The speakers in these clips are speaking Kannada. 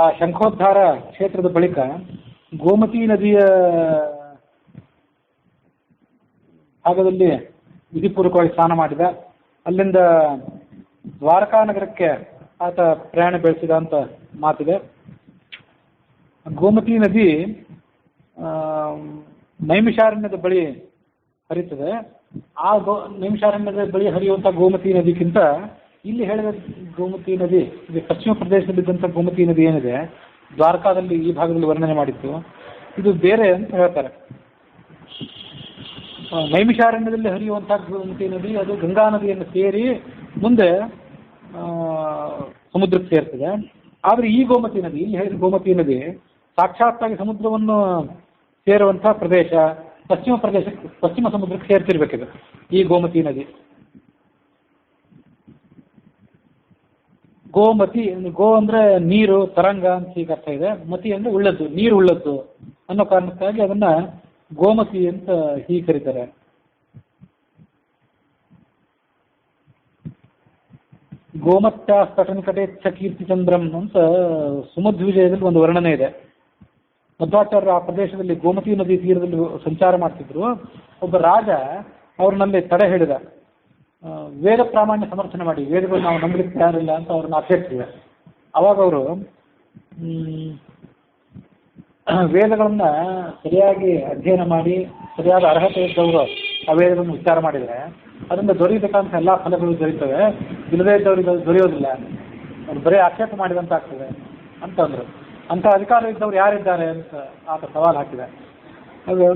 ಆ ಶಂಖೋದ್ಧಾರ ಕ್ಷೇತ್ರದ ಬಳಿಕ ಗೋಮತಿ ನದಿಯ ಭಾಗದಲ್ಲಿ ವಿಧಿಪೂರ್ವಕವಾಗಿ ಸ್ನಾನ ಮಾಡಿದ. ಅಲ್ಲಿಂದ ದ್ವಾರಕಾ ನಗರಕ್ಕೆ ಆತ ಪ್ರಯಾಣ ಬೆಳೆಸಿದ ಅಂತ ಮಾತಿದೆ. ಗೋಮತಿ ನದಿ ನೈಮಿಷಾರಣ್ಯದ ಬಳಿ ಹರಿತದೆ. ಆ ನೈಮಿಷಾರಣ್ಯದ ಬಳಿ ಹರಿಯುವಂಥ ಗೋಮತಿ ನದಿಗಿಂತ ಇಲ್ಲಿ ಹೇಳಿದ ಗೋಮತಿ ನದಿ, ಇದು ಪಶ್ಚಿಮ ಪ್ರದೇಶದಲ್ಲಿದ್ದಂಥ ಗೋಮತಿ ನದಿ ಏನಿದೆ, ದ್ವಾರಕಾದಲ್ಲಿ ಈ ಭಾಗದಲ್ಲಿ ವರ್ಣನೆ ಮಾಡಿತ್ತು, ಇದು ಬೇರೆ ಅಂತ ಹೇಳ್ತಾರೆ. ನೈಮಿಷಾರಣ್ಯದಲ್ಲಿ ಹರಿಯುವಂಥ ಗೋಮತಿ ನದಿ ಅದು ಗಂಗಾ ನದಿಯನ್ನು ಸೇರಿ ಮುಂದೆ ಸಮುದ್ರಕ್ಕೆ ಸೇರ್ತದೆ. ಆದರೆ ಈ ಗೋಮತಿ ನದಿ, ಇಲ್ಲಿ ಹೇಳಿದ ಗೋಮತಿ ನದಿ ಸಾಕ್ಷಾತ್ತಾಗಿ ಸಮುದ್ರವನ್ನು ಸೇರುವಂಥ ಪ್ರದೇಶ, ಪಶ್ಚಿಮ ಸಮುದ್ರಕ್ಕೆ ಸೇರ್ತಿರ್ಬೇಕಿದೆ ಈ ಗೋಮತಿ ನದಿ. ಗೋಮತಿ, ಗೋ ಅಂದರೆ ನೀರು, ತರಂಗ ಅಂತ ಹೀಗೆ ಅರ್ಥ ಇದೆ. ಮತಿ ಅಂದರೆ ಉಳ್ಳದ್ದು, ನೀರು ಉಳ್ಳದ್ದು ಅನ್ನೋ ಕಾರಣಕ್ಕಾಗಿ ಅದನ್ನು ಗೋಮತಿ ಅಂತ ಹೀಗೆ ಕರೀತಾರೆ. ಗೋಮತ್ಯ ಸ್ಫಟನಿಕಟೆ ಕೀರ್ತಿಚಂದ್ರಂ ಅಂತ ಸುಮಧ್ವಿಜಯದಲ್ಲಿ ಒಂದು ವರ್ಣನೆ ಇದೆ. ಮಧ್ವಾಚಾರ್ಯರು ಆ ಪ್ರದೇಶದಲ್ಲಿ ಗೋಮತಿ ನದಿ ತೀರದಲ್ಲಿ ಸಂಚಾರ ಮಾಡ್ತಿದ್ರು. ಒಬ್ಬ ರಾಜ ಅವ್ರನ್ನಲ್ಲಿ ತಡೆ ಹಿಡಿದ, ವೇದ ಪ್ರಾಮಾಣ್ಯ ಸಮರ್ಥನೆ ಮಾಡಿ, ವೇದಗಳು ನಾವು ನಂಬಲಿಕ್ಕೆ ತಯಾರಿಲ್ಲ ಅಂತ ಅವ್ರನ್ನ ಅಪೇಕ್ಷಿಸಿದೆ. ಅವಾಗ ಅವರು ವೇದಗಳನ್ನು ಸರಿಯಾಗಿ ಅಧ್ಯಯನ ಮಾಡಿ ಸರಿಯಾದ ಅರ್ಹತೆ ಇದ್ದವರು ಆ ವೇದಗಳನ್ನು ವಿಚಾರ ಮಾಡಿದರೆ ಅದರಿಂದ ದೊರೆಯಬೇಕಂತ ಎಲ್ಲ ಫಲಗಳು ದೊರೀತವೆ, ಇಲ್ಲದೇ ಇದ್ದವರಿಗೆ ದೊರೆಯೋದಿಲ್ಲ, ಅವ್ರು ಬರೀ ಆಕ್ಷೇಪ ಮಾಡಿದಂತ ಆಗ್ತದೆ ಅಂತಂದರು. ಅಂಥ ಅಧಿಕಾರ ಇದ್ದವ್ರು ಯಾರಿದ್ದಾರೆ ಅಂತ ಆತ ಸವಾಲು ಹಾಕಿದ. ಅದು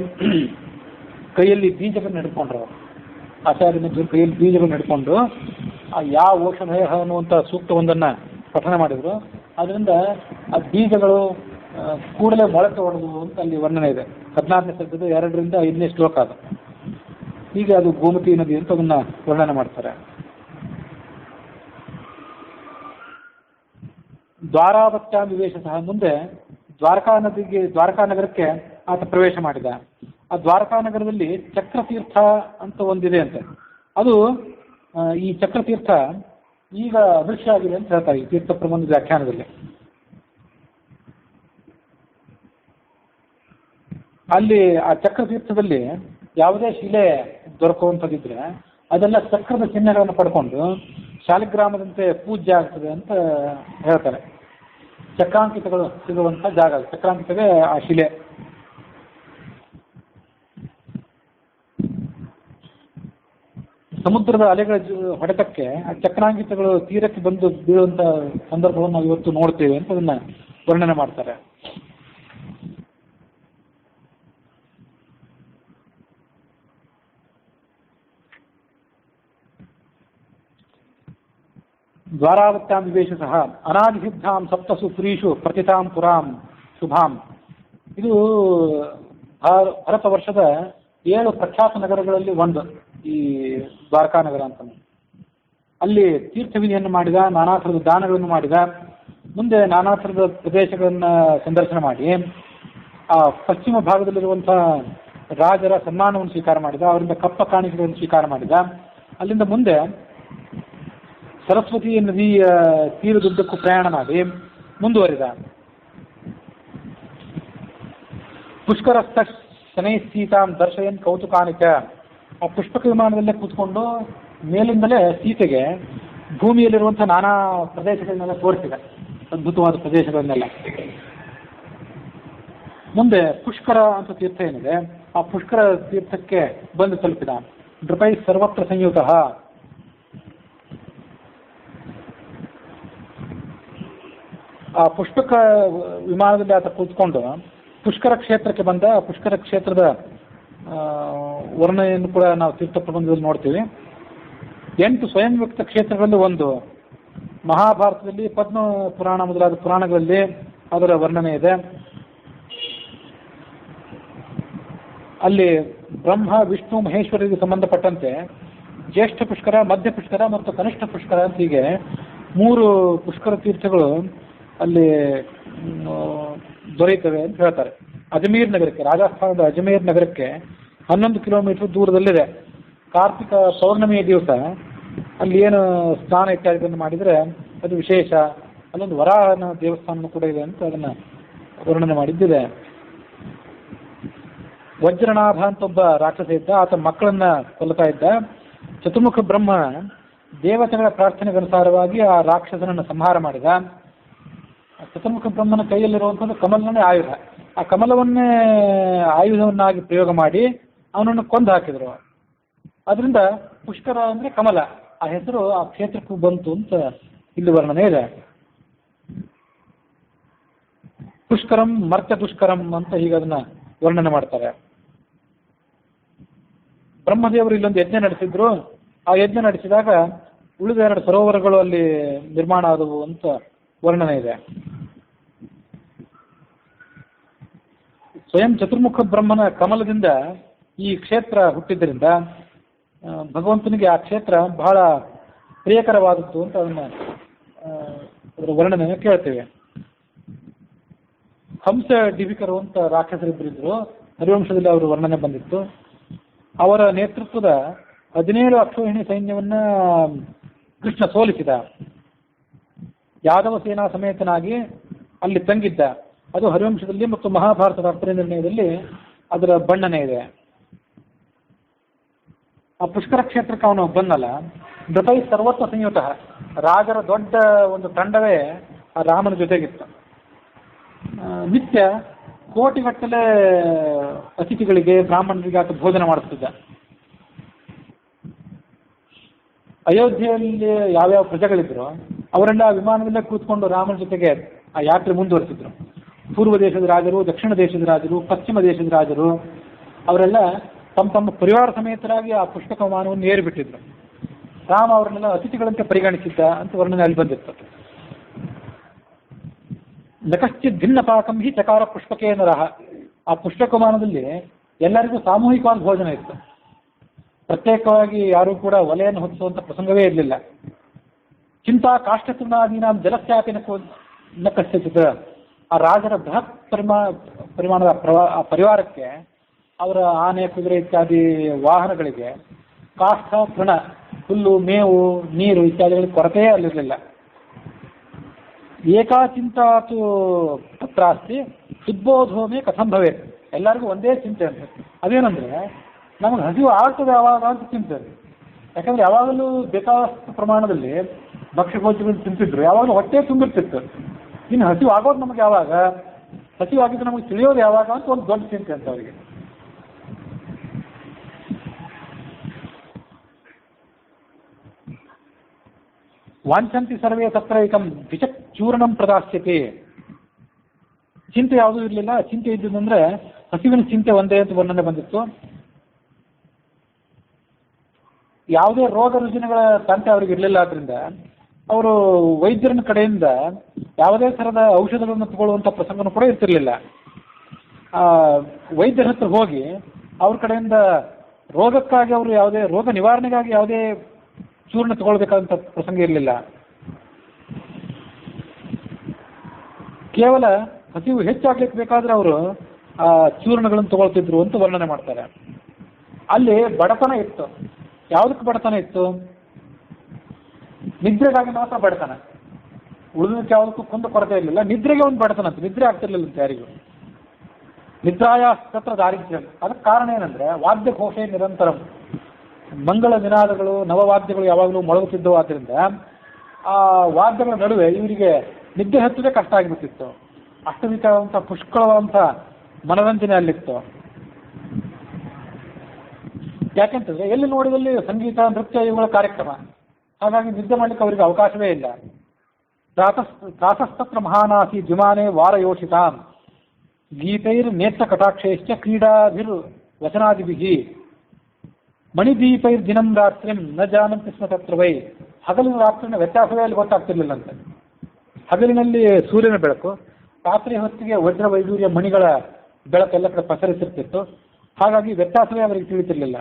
ಕೈಯಲ್ಲಿ ಬೀಜಗಳನ್ನು ಹಿಡ್ಕೊಂಡ್ರು, ಆಚಾರ್ಯನ ಕೈಯಲ್ಲಿ ಬೀಜಗಳನ್ನು ಹಿಡ್ಕೊಂಡು ಯಾವ ಔಷಧಯ ಅನ್ನುವಂಥ ಸೂಕ್ತವೊಂದನ್ನು ಪಠನ ಮಾಡಿದರು. ಅದರಿಂದ ಆ ಬೀಜಗಳು ಕೂಡಲೇ ಮೊಳಕೆ ಹೊಡೆದು ಅಂತ ಅಲ್ಲಿ ವರ್ಣನೆ ಇದೆ. 14ನೇ ಸರ್ಗದ 2ರಿಂದ 5ನೇ ಶ್ಲೋಕ ಅದು. ಹೀಗೆ ಅದು ಗೋಮತಿ ನದಿ ಅಂತ ಅದನ್ನು ವರ್ಣನೆ ಮಾಡ್ತಾರೆ. ದ್ವಾರಾವತ್ಯಾಂ ವಿವೇಶ ಸಹ, ಮುಂದೆ ದ್ವಾರಕಾ ನಗರಕ್ಕೆ ಆತ ಪ್ರವೇಶ ಮಾಡಿದ. ಆ ದ್ವಾರಕಾ ನಗರದಲ್ಲಿ ಚಕ್ರತೀರ್ಥ ಅಂತ ಒಂದಿದೆ ಅಂತೆ. ಅದು ಈ ಚಕ್ರತೀರ್ಥ ಈಗ ಅದೃಶ್ಯ ಆಗಿದೆ ಅಂತ ಹೇಳ್ತಾರೆ ಈ ತೀರ್ಥ ಪ್ರಬಂಧದ ವ್ಯಾಖ್ಯಾನದಲ್ಲಿ. ಅಲ್ಲಿ ಆ ಚಕ್ರತೀರ್ಥದಲ್ಲಿ ಯಾವುದೇ ಶಿಲೆ ದೊರಕುವಂಥದ್ದಿದ್ರೆ ಅದೆಲ್ಲ ಚಕ್ರದ ಚಿಹ್ನೆಗಳನ್ನು ಪಡ್ಕೊಂಡು ಶಾಲಿಗ್ರಾಮದಂತೆ ಪೂಜ್ಯ ಆಗ್ತದೆ ಅಂತ ಹೇಳ್ತಾರೆ. ಚಕ್ರಾಂಕಿತಗಳು ಸಿಗುವಂಥ ಜಾಗ, ಚಕ್ರಾಂಕಿತವೇ ಆ ಶಿಲೆ. ಸಮುದ್ರದ ಅಲೆಗಳ ಹೊಡೆತಕ್ಕೆ ಆ ಚಕ್ರಾಂಕಿತಗಳು ತೀರಕ್ಕೆ ಬಂದು ಬೀಳುವಂಥ ಸಂದರ್ಭವನ್ನು ನಾವು ಇವತ್ತು ನೋಡ್ತೇವೆ ಅಂತ ಅದನ್ನು ವರ್ಣನೆ ಮಾಡ್ತಾರೆ. ದ್ವಾರಾವತ್ಯಾಂ ವಿವೇಶ ಸಹ ಅನಾದಿಸಿದ್ಧಾಂ ಸಪ್ತಸು ಪುರೀಷು ಪ್ರತಿತಾಂ ಪುರಾಂ ಶುಭಾಂ. ಇದು ಭಾರತ ವರ್ಷದ 7 ಪ್ರಖ್ಯಾತ ನಗರಗಳಲ್ಲಿ ಒಂದು ಈ ದ್ವಾರಕಾ ನಗರ ಅಂತ. ಅಲ್ಲಿ ತೀರ್ಥವಿಧಿಯನ್ನು ಮಾಡಿದ, ನಾನಾ ಥರದ ದಾನಗಳನ್ನು ಮಾಡಿದ, ಮುಂದೆ ನಾನಾ ಥರದ ಪ್ರದೇಶಗಳನ್ನು ಸಂದರ್ಶನ ಮಾಡಿ ಆ ಪಶ್ಚಿಮ ಭಾಗದಲ್ಲಿರುವಂಥ ರಾಜರ ಸನ್ಮಾನವನ್ನು ಸ್ವೀಕಾರ ಮಾಡಿದ, ಅವರಿಂದ ಕಪ್ಪ ಕಾಣಿಕೆಗಳನ್ನು ಸ್ವೀಕಾರ ಮಾಡಿದ. ಅಲ್ಲಿಂದ ಮುಂದೆ ಸರಸ್ವತಿ ನದಿಯ ತೀರದುದ್ದಕ್ಕೂ ಪ್ರಯಾಣ ಮಾಡಿ ಮುಂದುವರಿದ. ಪುಷ್ಕರಸ್ಥ ಶನೈ ಸೀತಾಂ ದರ್ಶಯನ್ ಕೌತುಕಾನಿಕ. ಆ ಪುಷ್ಪಕ ವಿಮಾನದಲ್ಲೇ ಕೂತ್ಕೊಂಡು ಮೇಲಿಂದಲೇ ಸೀತೆಗೆ ಭೂಮಿಯಲ್ಲಿರುವಂಥ ನಾನಾ ಪ್ರದೇಶಗಳನ್ನೆಲ್ಲ ತೋರಿಸಿದೆ, ಅದ್ಭುತವಾದ ಪ್ರದೇಶಗಳನ್ನೆಲ್ಲ. ಮುಂದೆ ಪುಷ್ಕರ ಅಂತ ತೀರ್ಥ ಏನಿದೆ, ಆ ಪುಷ್ಕರ ತೀರ್ಥಕ್ಕೆ ಬಂದು ತಲುಪಿದ. ನೃಪೈ ಸರ್ವತ್ರ ಸಂಯುತ. ಆ ಪುಷ್ಪಕ ವಿಮಾನದಲ್ಲಿ ಆತ ಕೂತ್ಕೊಂಡು ಪುಷ್ಕರ ಕ್ಷೇತ್ರಕ್ಕೆ ಬಂದ. ಪುಷ್ಕರ ಕ್ಷೇತ್ರದ ವರ್ಣನೆಯನ್ನು ಕೂಡ ನಾವು ತೀರ್ಥ ಪ್ರಬಂಧದಲ್ಲಿ ನೋಡ್ತೀವಿ. 8 ಸ್ವಯಂ ವ್ಯಕ್ತ ಕ್ಷೇತ್ರಗಳಲ್ಲಿ ಒಂದು. ಮಹಾಭಾರತದಲ್ಲಿ ಪದ್ಮ ಪುರಾಣ ಮೊದಲಾದ ಪುರಾಣಗಳಲ್ಲಿ ಅದರ ವರ್ಣನೆ ಇದೆ. ಅಲ್ಲಿ ಬ್ರಹ್ಮ, ವಿಷ್ಣು, ಮಹೇಶ್ವರಿಗೆ ಸಂಬಂಧಪಟ್ಟಂತೆ ಜ್ಯೇಷ್ಠ ಪುಷ್ಕರ, ಮಧ್ಯ ಪುಷ್ಕರ ಮತ್ತು ಕನಿಷ್ಠ ಪುಷ್ಕರ ಅಂತ ಹೀಗೆ 3 ಪುಷ್ಕರ ತೀರ್ಥಗಳು ಅಲ್ಲಿ ದೊರೆಯುತ್ತವೆ ಅಂತ ಹೇಳ್ತಾರೆ. ಅಜ್ಮೀರ್ ನಗರಕ್ಕೆ, ರಾಜಸ್ಥಾನದ ಅಜ್ಮೀರ್ ನಗರಕ್ಕೆ 11 ಕಿಲೋಮೀಟರ್ ದೂರದಲ್ಲಿದೆ. ಕಾರ್ತಿಕ ಪೌರ್ಣಮಿಯ ದಿವಸ ಅಲ್ಲಿ ಏನು ಸ್ನಾನ ಇತ್ಯಾದಿಗಳನ್ನು ಮಾಡಿದರೆ ಅದು ವಿಶೇಷ ಅಲ್ಲೊಂದು ವರಾಹನ ದೇವಸ್ಥಾನ ಕೂಡ ಇದೆ ಅಂತ ಅದನ್ನು ವರ್ಣನೆ ಮಾಡಿದ್ದಿದೆ. ವಜ್ರನಾಭ ಅಂತ ಒಬ್ಬ ರಾಕ್ಷಸ ಇದ್ದ, ಆತ ಮಕ್ಕಳನ್ನ ಕೊಲ್ತಾ ಇದ್ದ. ಚತುರ್ಮುಖ ಬ್ರಹ್ಮ ದೇವತೆಗಳ ಪ್ರಾರ್ಥನೆಗನುಸಾರವಾಗಿ ಆ ರಾಕ್ಷಸನನ್ನು ಸಂಹಾರ ಮಾಡಿದ. ಚತುರ್ಮುಖ ಬ್ರಹ್ಮನ ಕೈಯಲ್ಲಿರುವಂಥದ್ದು ಕಮಲನೇ ಆಯುಧ. ಆ ಕಮಲವನ್ನೇ ಆಯುಧವನ್ನಾಗಿ ಪ್ರಯೋಗ ಮಾಡಿ ಅವನನ್ನು ಕೊಂದು ಹಾಕಿದರು. ಅದರಿಂದ ಪುಷ್ಕರ ಅಂದರೆ ಕಮಲ, ಆ ಹೆಸರು ಆ ಕ್ಷೇತ್ರಕ್ಕೂ ಬಂತು ಅಂತ ಇಲ್ಲಿ ವರ್ಣನೆ ಇದೆ. ಪುಷ್ಕರಂ ಮರ್ತ್ಯ ದುಷ್ಕರಂ ಅಂತ ಹೀಗೆ ಅದನ್ನ ವರ್ಣನೆ ಮಾಡ್ತಾರೆ. ಬ್ರಹ್ಮದೇವರು ಇಲ್ಲೊಂದು ಯಜ್ಞ ನಡೆಸಿದ್ರು. ಆ ಯಜ್ಞ ನಡೆಸಿದಾಗ ಉಳಿದ 2 ಸರೋವರಗಳು ಅಲ್ಲಿ ನಿರ್ಮಾಣ ಆದವು ಅಂತ ವರ್ಣನೆ ಇದೆ. ಸ್ವಯಂ ಚತುರ್ಮುಖ ಬ್ರಹ್ಮನ ಕಮಲದಿಂದ ಈ ಕ್ಷೇತ್ರ ಹುಟ್ಟಿದ್ದರಿಂದ ಭಗವಂತನಿಗೆ ಆ ಕ್ಷೇತ್ರ ಬಹಳ ಪ್ರಿಯಕರವಾದದ್ದು ಅಂತ ಅದನ್ನ ಅದರ ವರ್ಣನೆ ಕೇಳ್ತೇವೆ. ಹಂಸ ಡಿವಿಕರು ಅಂತ ರಾಕ್ಷಸರಿಬ್ಬರಿದ್ರು, ಹರಿವಂಶದಲ್ಲಿ ಅವರು ವರ್ಣನೆ ಬಂದಿತ್ತು. ಅವರ ನೇತೃತ್ವದ 17 ಅಕ್ಷೋಹಿಣಿ ಸೈನ್ಯವನ್ನ ಕೃಷ್ಣ ಸೋಲಿಸಿದ. ಯಾದವ ಸೇನಾ ಸಮೇತನಾಗಿ ಅಲ್ಲಿ ತಂಗಿದ್ದ. ಅದು ಹರಿವಂಶದಲ್ಲಿ ಮತ್ತು ಮಹಾಭಾರತದ ಅರ್ಥ ನಿರ್ಣಯದಲ್ಲಿ ಅದರ ಬಣ್ಣನೆ ಇದೆ. ಆ ಪುಷ್ಕರ ಕ್ಷೇತ್ರಕ್ಕೆ ಅವನು ಬಂದಲ್ಲ, ನೃಪೈ ಸರ್ವತ್ವ ಸಂಯುತ, ರಾಜರ ದೊಡ್ಡ ಒಂದು ತಂಡವೇ ಆ ರಾಮನ ಜೊತೆಗಿತ್ತು. ನಿತ್ಯ ಕೋಟಿಗಟ್ಟಲೆ ಅತಿಥಿಗಳಿಗೆ ಬ್ರಾಹ್ಮಣರಿಗೆ ಆತ ಭೋಜನ ಮಾಡಿಸ್ತಿದ್ದ. ಅಯೋಧ್ಯೆಯಲ್ಲಿ ಯಾವ್ಯಾವ ಪ್ರಜೆಗಳಿದ್ರು ಅವರೆಲ್ಲ ವಿಮಾನದಲ್ಲೇ ಕೂತ್ಕೊಂಡು ರಾಮನ ಜೊತೆಗೆ ಆ ಯಾತ್ರೆ ಮುಂದುವರಿಸಿದ್ರು. ಪೂರ್ವ ದೇಶದ ರಾಜರು, ದಕ್ಷಿಣ ದೇಶದ ರಾಜರು, ಪಶ್ಚಿಮ ದೇಶದ ರಾಜರು ಅವರೆಲ್ಲ ತಮ್ಮ ತಮ್ಮ ಪರಿವಾರ ಸಮೇತರಾಗಿ ಆ ಪುಷ್ಪಕ ವಿಮಾನವನ್ನು ಏರಿಬಿಟ್ಟಿದ್ರು. ರಾಮ ಅವರನ್ನೆಲ್ಲ ಅತಿಥಿಗಳಂತೆ ಪರಿಗಣಿಸಿದ್ದ ಅಂತ ವರ್ಣನೆ ಅಲ್ಲಿ ಬಂದಿತ್ತು. ನಕಶ್ಚಿತ್ ಭಿನ್ನ ಪಾಕಂ ಹಿ ಚಕಾರ ಪುಷ್ಪಕೇ ನರಹ. ಆ ಪುಷ್ಪಕ ವಿಮಾನದಲ್ಲಿ ಎಲ್ಲರಿಗೂ ಸಾಮೂಹಿಕವಾದ ಭೋಜನ ಇತ್ತು. ಪ್ರತ್ಯೇಕವಾಗಿ ಯಾರೂ ಕೂಡ ಒಲೆಯನ್ನು ಹೊತ್ತಿಸುವಂಥ ಪ್ರಸಂಗವೇ ಇರಲಿಲ್ಲ. ಚಿಂತಾ ಕಾಷ್ಟತೃಣಾದೀನಾಂ ಜಲಸ್ಯಾಪಿ ನ ಕಶ್ಚಿತ್. ಆ ರಾಜರ ಬೃಹತ್ ಪರಿಮಾಣದ ಪರಿವಾರಕ್ಕೆ, ಅವರ ಆನೆ, ಕುದುರೆ ಇತ್ಯಾದಿ ವಾಹನಗಳಿಗೆ ಕಾಷ್ಟ, ತೃಣ, ಹುಲ್ಲು, ಮೇವು, ನೀರು ಇತ್ಯಾದಿಗಳಿಗೆ ಕೊರತೆಯೇ ಅಲ್ಲಿರಲಿಲ್ಲ. ಏಕಾಚಿಂತಾತು ತತ್ರಾಸ್ತಿ ಸುದ್ಬೋಧೋಮೆ ಕಥಂ ಭವೇತ್. ಎಲ್ಲರಿಗೂ ಒಂದೇ ಚಿಂತೆ ಅಂತ. ಅದೇನಂದ್ರೆ ನಮಗೆ ಹಸಿವು ಆಗ್ತದೆ ಯಾವಾಗ ಅಂತ ಚಿಂತೆ. ಯಾಕಂದ್ರೆ ಯಾವಾಗಲೂ ಬೇಕಾದಷ್ಟು ಪ್ರಮಾಣದಲ್ಲಿ ಭಕ್ಷ್ಯಭೋಜ್ಯಗಳನ್ನು ತಿಂತಿದ್ರು, ಯಾವಾಗಲೂ ಹೊಟ್ಟೆ ತುಂಬಿರ್ತಿತ್ತು. ಇನ್ನು ಹಸಿವು ಆಗೋದು ನಮಗೆ ಯಾವಾಗ, ಹಸಿವು ಆಗಿದ್ದು ನಮಗೆ ತಿಳಿಯೋದು ಯಾವಾಗ ಅಂತ ಒಂದು ದೊಡ್ಡ ಚಿಂತೆ ಅಂತ ಅವರಿಗೆ. ವಾಂಛಂತಿ ಸರ್ವೇ ತತ್ರೈಕಂ ದ್ವಿಚಕ್ ಚೂರ್ಣಂ ಪ್ರದಾಸ್ಯತೆ. ಚಿಂತೆ ಯಾವುದೂ ಇರಲಿಲ್ಲ. ಚಿಂತೆ ಇದ್ದಂದ್ರೆ ಹಸಿವಿನ ಚಿಂತೆ ಒಂದೇ ಅಂತ ವರ್ಣನೆ ಬಂದಿತ್ತು. ಯಾವುದೇ ರೋಗ ರುಜಿನಗಳ ತಂಟೆ ಅವ್ರಿಗೆ ಇರಲಿಲ್ಲ. ಆದ್ರಿಂದ ಅವರು ವೈದ್ಯರ ಕಡೆಯಿಂದ ಯಾವುದೇ ಥರದ ಔಷಧಗಳನ್ನು ತಗೊಳ್ಳುವಂಥ ಪ್ರಸಂಗನೂ ಕೂಡ ಇರ್ತಿರ್ಲಿಲ್ಲ. ವೈದ್ಯರ ಹತ್ರ ಹೋಗಿ ಅವ್ರ ಕಡೆಯಿಂದ ರೋಗಕ್ಕಾಗಿ ಅವರು ಯಾವುದೇ ರೋಗ ನಿವಾರಣೆಗಾಗಿ ಯಾವುದೇ ಚೂರ್ಣ ತಗೊಳ್ಬೇಕಾದಂಥ ಪ್ರಸಂಗ ಇರಲಿಲ್ಲ. ಕೇವಲ ಹಸಿವು ಹೆಚ್ಚಾಗ್ಲಿಕ್ಕೆ ಬೇಕಾದ್ರೆ ಅವರು ಆ ಚೂರ್ಣಗಳನ್ನು ತಗೊಳ್ತಿದ್ರು ಅಂತ ವರ್ಣನೆ ಮಾಡ್ತಾರೆ. ಅಲ್ಲಿ ಬಡತನ ಇತ್ತು. ಯಾವುದಕ್ಕೆ ಬಡತನ ಇತ್ತು? ನಿದ್ರೆಗಾಗಿ ಮಾತ್ರ ಬಡತನ. ಉಳಿದಕ್ಕೆ ಯಾವುದಕ್ಕೂ ಕುಂದು ಕೊರತೆ ಇರಲಿಲ್ಲ. ನಿದ್ರೆಗೆ ಒಂದು ಬಡತನ ಅಂತ. ನಿದ್ರೆ ಆಗ್ತಿರ್ಲಿಲ್ಲ ಅಂತ ಯಾರಿಗೂ. ನಿದ್ರಾಯ ತತ್ರ ದಾರಿದ್ರ್ಯ. ಅದಕ್ಕೆ ಕಾರಣ ಏನಂದ್ರೆ ವಾದ್ಯ ಘೋಷೆ ನಿರಂತರಂ. ಮಂಗಳ ನಿನಾದಗಳು, ನವವಾದ್ಯಗಳು ಯಾವಾಗಲೂ ಮೊಳಗುತ್ತಿದ್ದವು. ಆದ್ದರಿಂದ ಆ ವಾದ್ಯಗಳ ನಡುವೆ ಇವರಿಗೆ ನಿದ್ದೆ ಹತ್ತದೇ ಕಷ್ಟ ಆಗಿಬಿಟ್ಟಿತ್ತು. ಅಷ್ಟು ರೀತಿಯಾದಂಥ ಪುಷ್ಕಳವಾದಂಥ ಮನರಂಜನೆ ಅಲ್ಲಿತ್ತು. ಯಾಕೆಂತಂದ್ರೆ ಎಲ್ಲಿ ನೋಡಿದಲ್ಲಿ ಸಂಗೀತ, ನೃತ್ಯ ಇವುಗಳ ಕಾರ್ಯಕ್ರಮ. ಹಾಗಾಗಿ ನಿದ್ದೆ ಮಾಡಲಿಕ್ಕೆ ಅವರಿಗೆ ಅವಕಾಶವೇ ಇಲ್ಲ. ಪ್ರಾತಸ್ತತ್ರ ಮಹಾನಾಸಿ ದ್ವಿಮಾನೆ ವಾರಯೋಷಿತಾಂ ಗೀತೈರ್ ನೇತ್ರ ಕಟಾಕ್ಷೈಶ್ಚ ಕ್ರೀಡಾಭಿರ್ ವಚನಾದಿಭಿಹಿ ಮಣಿದೀಪೈರ್ ದಿನಂ ರಾತ್ರಿಂ ನ ಜಾನಂತಿ ಸ್ಮ ತತ್ರ ವೈ. ಹಗಲಿನ ರಾತ್ರಿನ ವ್ಯತ್ಯಾಸವೇ ಅಲ್ಲಿ ಗೊತ್ತಾಗ್ತಿರ್ಲಿಲ್ಲಂತೆ. ಹಗಲಿನಲ್ಲಿ ಸೂರ್ಯನ ಬೆಳಕು, ರಾತ್ರಿ ಹೊತ್ತಿಗೆ ವಜ್ರ ವೈಡೂರ್ಯ ಮಣಿಗಳ ಬೆಳಕೆಲ್ಲ ಕಡೆ ಪಸರಿಸಿರ್ತಿತ್ತು. ಹಾಗಾಗಿ ವ್ಯತ್ಯಾಸವೇ ಅವರಿಗೆ ತಿಳಿತಿರ್ಲಿಲ್ಲ.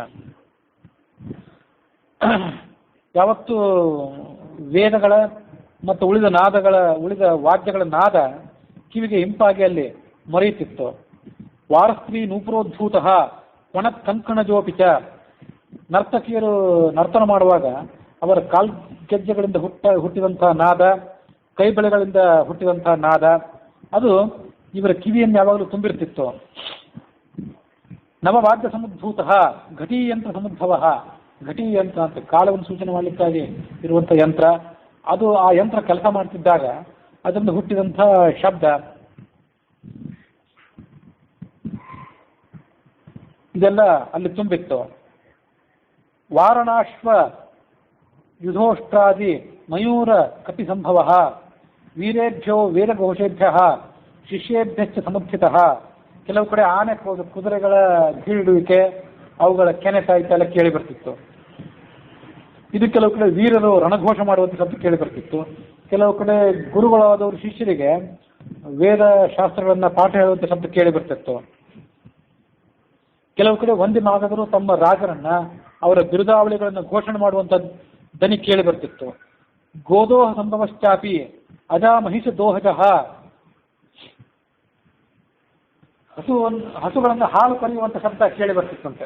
ಯಾವತ್ತು ವೇದಗಳ ಮತ್ತು ಉಳಿದ ವಾದ್ಯಗಳ ನಾದ ಕಿವಿಗೆ ಇಂಪಾಗಿ ಅಲ್ಲಿ ಮರೆಯುತ್ತಿತ್ತು. ವಾರಸ್ತ್ರೀ ನೂಪುರೋದ್ಭೂತ ಒಣತ್ ಕಂಕಣಜೋಪಿಚ. ನರ್ತಕಿಯರು ನರ್ತನ ಮಾಡುವಾಗ ಅವರ ಕಾಲ್ಗೆಜ್ಜೆಗಳಿಂದ ಹುಟ್ಟಿದಂತಹ ನಾದ, ಕೈಬಳೆಗಳಿಂದ ಹುಟ್ಟಿದಂತಹ ನಾದ ಅದು ಇವರ ಕಿವಿಯನ್ನು ಯಾವಾಗಲೂ ತುಂಬಿರ್ತಿತ್ತು. ನವವಾದ್ಯ ಸಮುದ್ಭೂತ ಘಟೀಯಂತ್ರ ಸಮುದ್ಭವ, ಘಟೀ ಯಂತ್ರ ಅಂತ ಕಾಲವನ್ನು ಸೂಚನೆ ಮಾಡಲಿಕ್ಕಾಗಿ ಇರುವಂಥ ಯಂತ್ರ, ಅದು ಆ ಯಂತ್ರ ಕೆಲಸ ಮಾಡ್ತಿದ್ದಾಗ ಅದರಿಂದ ಹುಟ್ಟಿದಂಥ ಶಬ್ದ ಇದೆಲ್ಲ ಅಲ್ಲಿ ತುಂಬಿತ್ತು. ವಾರಣಾಶ್ವ ಯುಧೋಷ್ಟ್ರಾದಿ ಮಯೂರ ಕಪಿ ಸಂಭವ ವೀರೇಭ್ಯೋ ವೇದಘೋಷೇಭ್ಯ ಶಿಷ್ಯೇಭ್ಯಶ್ಚ ಸಮರ್ಥಿತ. ಕೆಲವು ಕಡೆ ಆನೆ ಕುದುರೆಗಳ ಗೀಳುವಿಕೆ, ಅವುಗಳ ಕೆನೆ ಸಾಹಿತ್ಯ ಎಲ್ಲ ಕೇಳಿ ಬರ್ತಿತ್ತು. ಇದು ಕೆಲವು ಕಡೆ ವೀರರು ರಣಘೋಷ ಮಾಡುವಂಥ ಶಬ್ದ ಕೇಳಿ ಬರ್ತಿತ್ತು. ಕೆಲವು ಕಡೆ ಗುರುಗಳಾದವರು ಶಿಷ್ಯರಿಗೆ ವೇದ ಶಾಸ್ತ್ರಗಳನ್ನ ಪಾಠ ಹೇಳುವಂಥ ಶಬ್ದ ಕೇಳಿ ಬರ್ತಿತ್ತು. ಕೆಲವು ಕಡೆ ಒಂದೇ ಮಾಗದರು ತಮ್ಮ ರಾಜರನ್ನ ಅವರ ಬಿರುದಾವಳಿಗಳನ್ನು ಘೋಷಣೆ ಮಾಡುವಂಥ ದನಿ ಕೇಳಿ ಬರ್ತಿತ್ತು. ಗೋದೋಹ ಸಂಭವಶ್ಚಾಪಿ ಅಜಾ ಮಹಿಷ ದೋಹಜಃ, ಹಸುಗಳನ್ನು ಹಾಲು ಕರೆಯುವಂಥ ಶಬ್ದ ಕೇಳಿ ಬರ್ತಿತ್ತಂತೆ.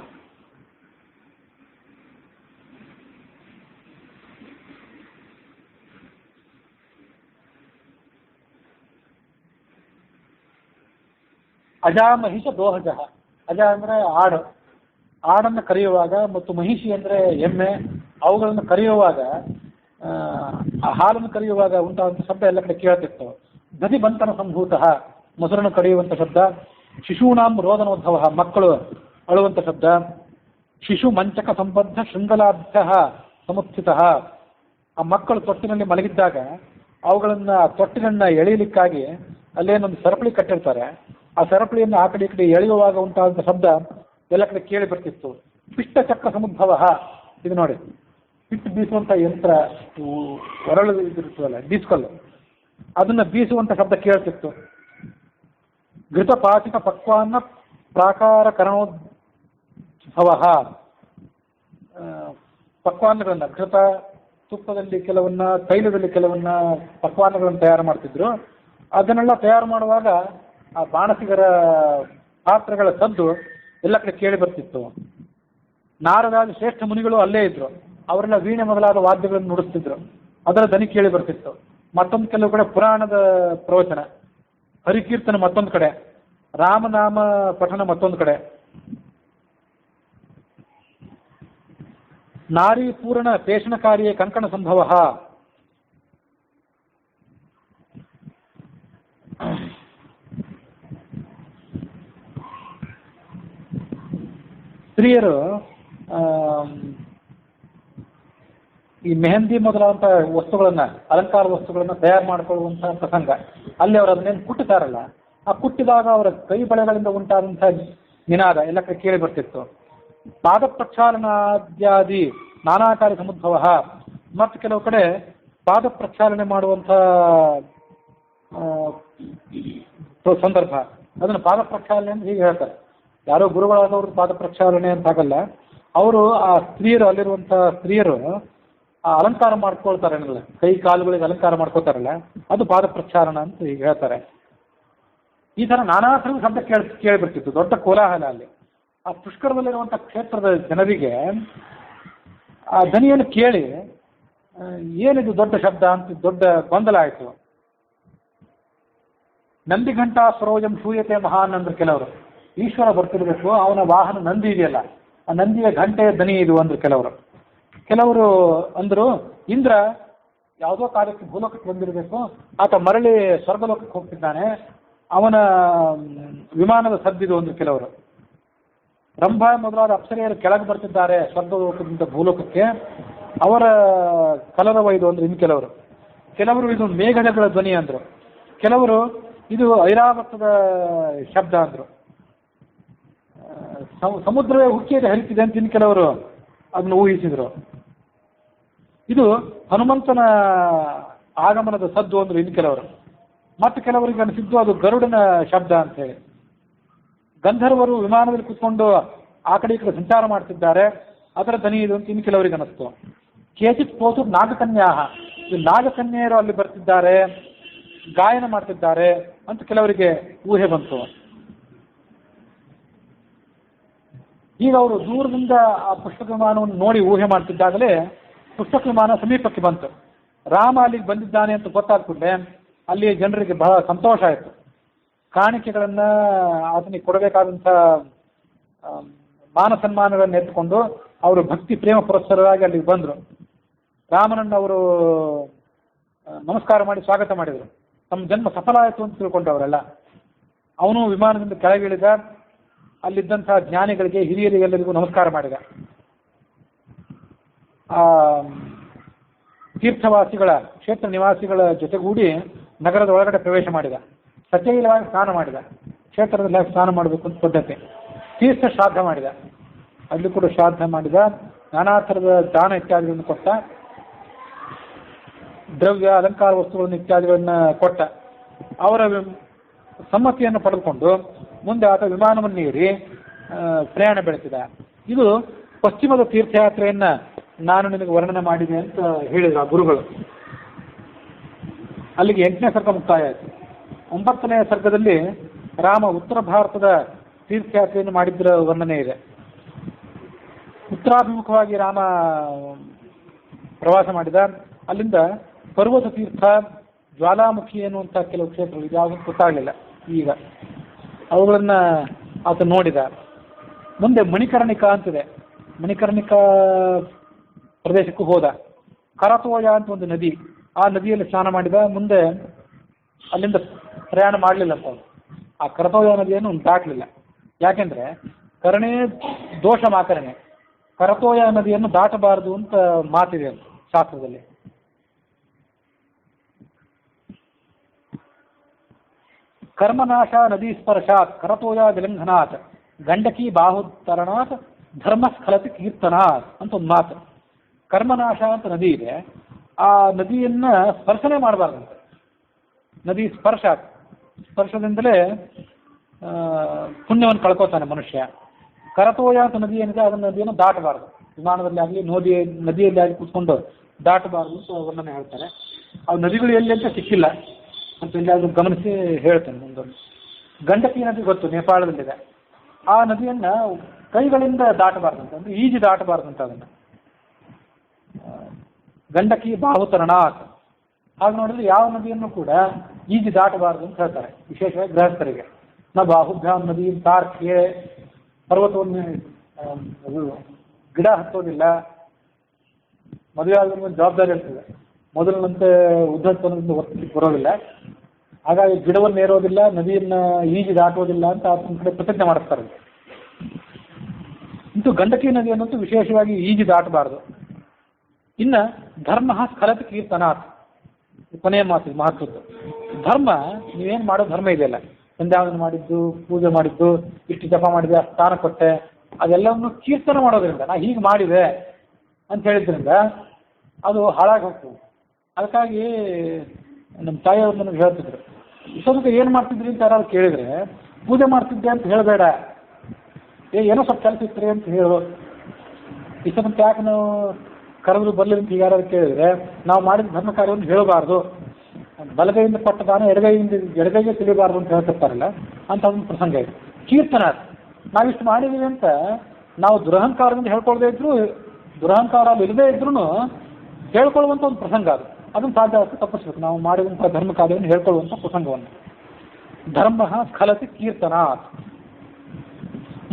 ಅಜಾ ಮಹಿಷ ದೋಹಜ, ಅಜ ಅಂದರೆ ಆಡು, ಆಡನ್ನು ಕರೆಯುವಾಗ, ಮತ್ತು ಮಹಿಷಿ ಅಂದರೆ ಎಮ್ಮೆ, ಅವುಗಳನ್ನು ಕರೆಯುವಾಗ, ಆ ಹಾಲನ್ನು ಕರೆಯುವಾಗ ಉಂಟಾದಂಥ ಶಬ್ದ ಎಲ್ಲ ಕಡೆ ಕೇಳ್ತಿತ್ತು. ದಧಿ ಬಂತನ ಸಂಭೂತ, ಮೊಸರನ್ನು ಕರೆಯುವಂಥ ಶಬ್ದ. ಶಿಶೂನಾಂ ರೋದನೋದ್ಭವ, ಮಕ್ಕಳು ಅಳುವಂಥ ಶಬ್ದ. ಶಿಶು ಮಂಚಕ ಸಂಬದ್ಧ ಶೃಂಗಲಾಭ್ಯ ಸಮುತ್ಥಿತ, ಆ ಮಕ್ಕಳು ತೊಟ್ಟಿನಲ್ಲಿ ಮಲಗಿದ್ದಾಗ ಅವುಗಳನ್ನು ತೊಟ್ಟಿನನ್ನು ಎಳೆಯಲಿಕ್ಕಾಗಿ ಅಲ್ಲೇನೊಂದು ಸರಪಳಿ ಕಟ್ಟಿರ್ತಾರೆ, ಆ ಸರಪಳಿಯನ್ನು ಆ ಕಡೆ ಈ ಕಡೆ ಎಳೆಯುವಾಗ ಉಂಟಾದಂಥ ಶಬ್ದ ಎಲ್ಲ ಕಡೆ ಕೇಳಿ ಬರ್ತಿತ್ತು. ಪಿಷ್ಟ ಚಕ್ರ ಸಮುದ್ಭವ, ಇದು ನೋಡಿ ಪಿಟ್ಟು ಬೀಸುವಂಥ ಯಂತ್ರ, ಒರಳು ಇದಿರ್ತವಲ್ಲ ಬೀಸ್ಕೊಲ್ಲು, ಅದನ್ನು ಬೀಸುವಂಥ ಶಬ್ದ ಕೇಳ್ತಿತ್ತು. ಘೃತಪಾಚಿಕ ಪಕ್ವಾನ್ನ ಪ್ರಾಕಾರ ಕರಣೋದ್ಭವ, ಪಕ್ವಾನ್ನಗಳನ್ನ ಘೃತ, ತುಪ್ಪದಲ್ಲಿ ಕೆಲವನ್ನ, ತೈಲದಲ್ಲಿ ಕೆಲವನ್ನ ಪಕ್ವಾನ್ನಗಳನ್ನು ತಯಾರು ಮಾಡ್ತಿದ್ರು. ಅದನ್ನೆಲ್ಲ ತಯಾರು ಮಾಡುವಾಗ ಆ ಬಾಣಸಿಗರ ಪಾತ್ರಗಳ ಸದ್ದು ಎಲ್ಲ ಕಡೆ ಕೇಳಿ ಬರ್ತಿತ್ತು. ನಾರದಾದಿ ಶ್ರೇಷ್ಠ ಮುನಿಗಳು ಅಲ್ಲೇ ಇದ್ರು, ಅವರೆಲ್ಲ ವೀಣೆ ಮೊದಲಾದ ವಾದ್ಯಗಳನ್ನು ನುಡಿಸ್ತಿದ್ರು, ಅದರ ದನಿ ಕೇಳಿ ಬರ್ತಿತ್ತು. ಮತ್ತೊಂದು ಕೆಲವು ಕಡೆ ಪುರಾಣದ ಪ್ರವಚನ, ಹರಿಕೀರ್ತನ ಮತ್ತೊಂದು ಕಡೆ, ರಾಮನಾಮ ಪಠಣ ಮತ್ತೊಂದು ಕಡೆ. ನಾರಿ ಪೂರ್ಣ ಪೇಷಣಕಾರಿಯೇ ಕಂಕಣ ಸಂಭವ, ಸ್ತ್ರೀಯರು ಈ ಮೆಹಂದಿ ಮೊದಲಾದಂಥ ವಸ್ತುಗಳನ್ನ, ಅಲಂಕಾರ ವಸ್ತುಗಳನ್ನ ತಯಾರು ಮಾಡಿಕೊಳ್ಳುವಂತಹ ಪ್ರಸಂಗ, ಅಲ್ಲಿ ಅವರು ಅದನ್ನೇನು ಕುಟ್ಟುತ್ತಾರಲ್ಲ, ಆ ಕುಟ್ಟಿದಾಗ ಅವರ ಕೈ ಬಳೆಗಳಿಂದ ಉಂಟಾದಂಥ ನಿನಾದ ಎಲ್ಲ ಕಡೆ ಕೇಳಿ ಬರ್ತಿತ್ತು. ಪಾದ ಪ್ರಕ್ಷಾಲನಾದ್ಯಾದಿ ನಾನಾಕಾರಿ ಸಮುದ್ಭವ, ಮತ್ತು ಕೆಲವು ಕಡೆ ಪಾದ ಪ್ರಕ್ಷಾಲನೆ ಮಾಡುವಂಥ ಸಂದರ್ಭ, ಅದನ್ನು ಪಾದ ಪ್ರಕ್ಷಾಲನೆ ಅಂತ ಹೀಗೆ ಹೇಳ್ತಾರೆ. ಯಾರೋ ಗುರುಗಳಾದವರು ಪಾದ ಪ್ರಕ್ಷಾಲನೆ ಅಂತ ಆಗಲ್ಲ, ಅವರು ಆ ಸ್ತ್ರೀಯರು, ಅಲ್ಲಿರುವಂಥ ಸ್ತ್ರೀಯರು ಆ ಅಲಂಕಾರ ಮಾಡ್ಕೊಳ್ತಾರಲ್ಲ, ಕೈ ಕಾಲುಗಳಿಗೆ ಅಲಂಕಾರ ಮಾಡ್ಕೋತಾರಲ್ಲ, ಅದು ಪಾದ ಪ್ರಕ್ಷಾಲನ ಅಂತ ಹೀಗೆ ಹೇಳ್ತಾರೆ. ಈ ಥರ ನಾನಾ ಥರದ ಶಬ್ದ ಕೇಳಿ ಬರ್ತಿತ್ತು. ದೊಡ್ಡ ಕೋಲಾಹಲ ಅಲ್ಲಿ. ಆ ಪುಷ್ಕರದಲ್ಲಿರುವಂಥ ಕ್ಷೇತ್ರದ ಜನರಿಗೆ ಆ ಧ್ವನಿಯನ್ನು ಕೇಳಿ ಏನಿದು ದೊಡ್ಡ ಶಬ್ದ ಅಂತ ದೊಡ್ಡ ಗೊಂದಲ ಆಯಿತು. ನಂದಿ ಘಂಟಾ ಸರೋಜಂ ಶೂಯತೆ ಮಹಾನ್ ಅಂದ್ರು ಕೆಲವರು. ಈಶ್ವರ ಬರ್ತಿರ್ಬೇಕು, ಅವನ ವಾಹನ ನಂದಿ ಇದೆಯಲ್ಲ, ಆ ನಂದಿಯ ಘಂಟೆಯ ಧ್ವನಿ ಇದು ಅಂದ್ರು ಕೆಲವರು. ಕೆಲವರು ಅಂದರು ಇಂದ್ರ ಯಾವುದೋ ಕಾರ್ಯಕ್ಕೆ ಭೂಲೋಕಕ್ಕೆ ಬಂದಿರಬೇಕು, ಆತ ಮರಳಿ ಸ್ವರ್ಗಲೋಕಕ್ಕೆ ಹೋಗ್ತಿದ್ದಾನೆ, ಅವನ ವಿಮಾನದ ಸದ್ದಿದು ಅಂದ್ರು ಕೆಲವರು. ರಂಭ ಮೊದಲಾದ ಅಪ್ಸರೆಯರು ಕೆಳಗೆ ಬರ್ತಿದ್ದಾರೆ ಸ್ವರ್ಗಲೋಕದಿಂದ ಭೂಲೋಕಕ್ಕೆ, ಅವರ ಕಲರವ ಇದು ಅಂದ್ರೆ ಇನ್ನು ಕೆಲವರು. ಕೆಲವರು ಇದು ಮೇಘಗಳ ಧ್ವನಿ ಅಂದರು, ಕೆಲವರು ಇದು ಐರಾವತದ ಶಬ್ದ ಅಂದರು. ಸಮುದ್ರವೇ ಹುಕ್ಕಿಯಲ್ಲಿ ಹರಿತಿದೆ ಅಂತ ಇನ್ನು ಕೆಲವರು ಅದನ್ನು ಊಹಿಸಿದರು. ಇದು ಹನುಮಂತನ ಆಗಮನದ ಸದ್ದು ಅಂದರು ಇನ್ನು ಕೆಲವರು. ಮತ್ತು ಕೆಲವರಿಗೆ ಅನಿಸಿದ್ದು ಅದು ಗರುಡನ ಶಬ್ದ ಅಂತ ಹೇಳಿ. ಗಂಧರ್ವರು ವಿಮಾನದಲ್ಲಿ ಕುತ್ಕೊಂಡು ಆ ಕಡೆ ಈ ಕಡೆ ಸಂಚಾರ ಮಾಡ್ತಿದ್ದಾರೆ, ಅದರ ಧ್ವನಿ ಇದು ಅಂತ ಇನ್ನು ಕೆಲವರಿಗೆ ಅನಿಸ್ತು. ಕೇಚಿತ್ ಪೋತು ನಾಗಕನ್ಯಾ, ಇದು ನಾಗಕನ್ಯೆಯರು ಅಲ್ಲಿ ಬರ್ತಿದ್ದಾರೆ, ಗಾಯನ ಮಾಡ್ತಿದ್ದಾರೆ ಅಂತ ಕೆಲವರಿಗೆ ಊಹೆ ಬಂತು. ಈಗ ಅವರು ದೂರದಿಂದ ಆ ಪುಷ್ಪಕ ವಿಮಾನವನ್ನು ನೋಡಿ ಊಹೆ ಮಾಡ್ತಿದ್ದಾಗಲೇ ಪುಷ್ಪಕ ವಿಮಾನ ಸಮೀಪಕ್ಕೆ ಬಂತು. ರಾಮ ಅಲ್ಲಿಗೆ ಬಂದಿದ್ದಾನೆ ಅಂತ ಗೊತ್ತಾದ ಕೂಡಲೇ ಅಲ್ಲಿ ಜನರಿಗೆ ಬಹಳ ಸಂತೋಷ ಆಯಿತು. ಕಾಣಿಕೆಗಳನ್ನು ಆತನಿಗೆ ಕೊಡಬೇಕಾದಂಥ ಮಾನ ಸನ್ಮಾನಗಳನ್ನು ಎತ್ತುಕೊಂಡು ಅವರು ಭಕ್ತಿ ಪ್ರೇಮ ಪುರಸ್ಸರವಾಗಿ ಅಲ್ಲಿಗೆ ಬಂದರು. ರಾಮನನ್ನು ಅವರು ನಮಸ್ಕಾರ ಮಾಡಿ ಸ್ವಾಗತ ಮಾಡಿದರು. ತಮ್ಮ ಜನ್ಮ ಸಫಲ ಆಯಿತು ಅಂತ ತಿಳ್ಕೊಂಡವರೆಲ್ಲ. ಅವನು ವಿಮಾನದಿಂದ ಕೆಳಗಿಳಿದ. ಅಲ್ಲಿದ್ದಂಥ ಜ್ಞಾನಿಗಳಿಗೆ ಹಿರಿಯರಿಗೆಲ್ಲರಿಗೂ ನಮಸ್ಕಾರ ಮಾಡಿದ. ತೀರ್ಥವಾಸಿಗಳ ಕ್ಷೇತ್ರ ನಿವಾಸಿಗಳ ಜೊತೆಗೂಡಿ ನಗರದ ಒಳಗಡೆ ಪ್ರವೇಶ ಮಾಡಿದ. ಸಚೈಲವಾಗಿ ಸ್ನಾನ ಮಾಡಿದ. ಕ್ಷೇತ್ರದಲ್ಲಿ ಸ್ನಾನ ಮಾಡಬೇಕು ಅಂತ ಪದ್ಧತಿ. ತೀರ್ಥ ಶ್ರಾದ್ದ ಮಾಡಿದ. ಅಲ್ಲಿ ಕೂಡ ಶ್ರಾದ್ದ ಮಾಡಿದ. ನಾನಾ ಥರದ ದಾನ ಇತ್ಯಾದಿಗಳನ್ನು ಕೊಟ್ಟ. ದ್ರವ್ಯ ಅಲಂಕಾರ ವಸ್ತುಗಳನ್ನು ಇತ್ಯಾದಿಗಳನ್ನು ಕೊಟ್ಟ. ಅವರ ಸಮ್ಮತಿಯನ್ನು ಪಡೆದುಕೊಂಡು ಮುಂದೆ ಆತ ವಿಮಾನವನ್ನು ಏರಿ ಪ್ರಯಾಣ ಬೆಳೆಸಿದ. ಇದು ಪಶ್ಚಿಮದ ತೀರ್ಥಯಾತ್ರೆಯನ್ನು ನಾನು ನಿನಗೆ ವರ್ಣನೆ ಮಾಡಿದೆ ಅಂತ ಹೇಳಿದರು ಆ ಗುರುಗಳು. ಅಲ್ಲಿಗೆ 8ನೇ ಸರ್ಗ ಮುಕ್ತಾಯ ಆಯಿತು. 9ನೇ ಸರ್ಗದಲ್ಲಿ ರಾಮ ಉತ್ತರ ಭಾರತದ ತೀರ್ಥಯಾತ್ರೆಯನ್ನು ಮಾಡಿದ್ದರ ವರ್ಣನೆ ಇದೆ. ಉತ್ತರಾಭಿಮುಖವಾಗಿ ರಾಮ ಪ್ರವಾಸ ಮಾಡಿದ. ಅಲ್ಲಿಂದ ಪರ್ವತ ತೀರ್ಥ, ಜ್ವಾಲಾಮುಖಿ ಎನ್ನುವಂಥ ಕೆಲವು ಕ್ಷೇತ್ರಗಳು ಇದ್ಯಾವುದು ಗೊತ್ತಾಗಲಿಲ್ಲ ಈಗ. ಅವುಗಳನ್ನು ಆತ ನೋಡಿದ. ಮುಂದೆ ಮಣಿಕರ್ಣಿಕಾ ಅಂತಿದೆ. ಮಣಿಕರ್ಣಿಕಾ ಪ್ರದೇಶಕ್ಕೂ ಹೋದ. ಕರತೋಯ ಅಂತ ಒಂದು ನದಿ, ಆ ನದಿಯಲ್ಲಿ ಸ್ನಾನ ಮಾಡಿದ. ಮುಂದೆ ಅಲ್ಲಿಂದ ಪ್ರಯಾಣ ಮಾಡಲಿಲ್ಲ ಅಂತ. ಆ ಕರತೋಯ ನದಿಯನ್ನು ದಾಟಲಿಲ್ಲ. ಯಾಕೆಂದರೆ ಕರಣೆ ದೋಷ ಮಾಕರಣೆ, ಕರತೋಯ ನದಿಯನ್ನು ದಾಟಬಾರದು ಅಂತ ಮಾತಿದೆ ಶಾಸ್ತ್ರದಲ್ಲಿ. ಕರ್ಮನಾಶ ನದಿ ಸ್ಪರ್ಶಾತ್ ಕರತೋಯ ವಿಲಂಘನಾತ್ ಗಂಡಕಿ ಬಾಹುತರಣಾತ್ ಧರ್ಮಸ್ಖಲತಿ ಕೀರ್ತನಾತ್ ಅಂತ ಒಂದು ಮಾತು. ಕರ್ಮನಾಶ ಅಂತ ನದಿ ಇದೆ. ಆ ನದಿಯನ್ನು ಸ್ಪರ್ಶನೆ ಮಾಡಬಾರ್ದಂತೆ. ನದಿ ಸ್ಪರ್ಶದಿಂದಲೇ ಪುಣ್ಯವನ್ನು ಕಳ್ಕೋತಾನೆ ಮನುಷ್ಯ. ಕರತೋಯ ಅಂತ ನದಿ ಏನಿದೆ ಅದನ್ನ ನದಿಯನ್ನು ದಾಟಬಾರ್ದು. ವಿಮಾನದಲ್ಲಿ ಆಗಲಿ ನದಿಯಲ್ಲಿ ಆಗಲಿ ಕೂತ್ಕೊಂಡು ದಾಟಬಾರ್ದು ಅಂತ ವರ್ಣನೆ ಹೇಳ್ತಾರೆ. ಆ ನದಿಗಳು ಎಲ್ಲಿ ಅಂತ ಸಿಕ್ಕಿಲ್ಲ ಅಂತ ಎಲ್ಲಾದರೂ ಗಮನಿಸಿ ಹೇಳ್ತೇನೆ ಮುಂದೊಂದು. ಗಂಡಕಿ ನದಿ ಗೊತ್ತು, ನೇಪಾಳದಲ್ಲಿದೆ. ಆ ನದಿಯನ್ನು ಕೈಗಳಿಂದ ದಾಟಬಾರ್ದಂತ, ಅಂದರೆ ಈಜಿ ದಾಟಬಾರ್ದಂತ ಅದನ್ನು. ಗಂಡಕಿ ಬಾಹುತರಣಾತ್. ಹಾಗೆ ನೋಡಿದ್ರೆ ಯಾವ ನದಿಯನ್ನು ಕೂಡ ಈಜಿ ದಾಟಬಾರ್ದು ಅಂತ ಹೇಳ್ತಾರೆ, ವಿಶೇಷವಾಗಿ ಗೃಹಸ್ಥರಿಗೆ. ಬಾಹುಭ್ಯಾಮ್ ನದಿ ತಾರ್ಕೆ, ಪರ್ವತವನ್ನು ಗಿಡ ಹತ್ತೋದಿಲ್ಲ. ಮದುವೆ ಆದ್ರೆ ಒಂದು ಜವಾಬ್ದಾರಿ ಇರ್ತದೆ. ಮೊದಲಿನಂತೆ ಉದ್ದತ್ವದಿಂದ ಒತ್ತಲಿಕ್ಕೆ ಬರೋದಿಲ್ಲ. ಹಾಗಾಗಿ ಗಿಡವನ್ನು ಏರೋದಿಲ್ಲ, ನದಿಯನ್ನು ಈಜಿ ದಾಟೋದಿಲ್ಲ ಅಂತ ಆತನ ಕಡೆ ಪ್ರತಿಜ್ಞೆ ಮಾಡಿಸ್ತಾರೆ. ಇಂತೂ ಗಂಡಕಿ ನದಿ ಅನ್ನೋದು ವಿಶೇಷವಾಗಿ ಈಜಿ ದಾಟಬಾರ್ದು. ಇನ್ನು ಧರ್ಮ ಸ್ಖಲತಿ ಕೀರ್ತನಾತ್, ಕೊನೆಯ ಮಾತು ಮಹತ್ವದ್ದು. ಧರ್ಮ, ನೀವೇನು ಮಾಡೋ ಧರ್ಮ ಇದೆಯಲ್ಲ, ಸಂಧ್ಯಾವಂದನೆ ಮಾಡಿದ್ದು, ಪೂಜೆ ಮಾಡಿದ್ದು, ಇಷ್ಟು ಜಪ ಮಾಡಿದೆ, ಸ್ನಾನ ಕೊಟ್ಟೆ, ಅದೆಲ್ಲವನ್ನು ಕೀರ್ತನ ಮಾಡೋದ್ರಿಂದ, ನಾ ಹೀಗೆ ಮಾಡಿದೆ ಅಂತ ಹೇಳಿದ್ರಿಂದ ಅದು ಹಾಳಾಗಿ ಹೋಗ್ತದೆ. ಅದಕ್ಕಾಗಿ ನಮ್ಮ ತಾಯಿಯವ್ರು ನನಗೆ ಹೇಳ್ತಿದ್ರು, ಇಷ್ಟೊಂದು ಏನು ಮಾಡ್ತಿದ್ರಿ ಅಂತ ಯಾರಾದ್ರು ಕೇಳಿದರೆ ಪೂಜೆ ಮಾಡ್ತಿದ್ದೆ ಅಂತ ಹೇಳಬೇಡ, ಏನೋ ಸ್ವಲ್ಪ ಕೆಲಸ ಇರ್ತೀರಿ ಅಂತ ಹೇಳು. ಇಷ್ಟೊಂದು ಯಾಕೆ ನಾವು ಕರೆದ್ರು ಬರಲಿ ಅಂತ ಯಾರಾದ್ರು ಕೇಳಿದರೆ ನಾವು ಮಾಡಿದ ಧರ್ಮ ಕಾರ್ಯವನ್ನು ಹೇಳಬಾರ್ದು. ಬಲಗೈಯಿಂದ ಕೊಟ್ಟ ದಾನ ಎಡಗೈಗೆ ತಿಳಿಬಾರ್ದು ಅಂತ ಹೇಳ್ತಿರ್ತಾರಲ್ಲ, ಅಂತ ಒಂದು ಪ್ರಸಂಗ ಇದೆ. ಕೀರ್ತನ, ನಾವಿಷ್ಟು ಮಾಡಿದ್ದೀವಿ ಅಂತ ನಾವು ದುರಹಂಕಾರದಿಂದ ಹೇಳ್ಕೊಳ್ದೇ ಇದ್ರು, ದುರಹಂಕಾರ ಇಲ್ಲದೇ ಇದ್ರೂ ಹೇಳ್ಕೊಳ್ಳುವಂಥ ಒಂದು ಪ್ರಸಂಗ ಅದು. ಅದನ್ನು ಸಾಧ್ಯ ಆಗುತ್ತೆ ತಪ್ಪಿಸ್ಬೇಕು. ನಾವು ಮಾಡಿದಂಥ ಧರ್ಮ ಕಾರ್ಯವನ್ನು ಹೇಳ್ಕೊಳ್ಳುವಂಥ ಪ್ರಸಂಗವನ್ನು. ಧರ್ಮ ಸ್ಖಲತಿ ಕೀರ್ತನ.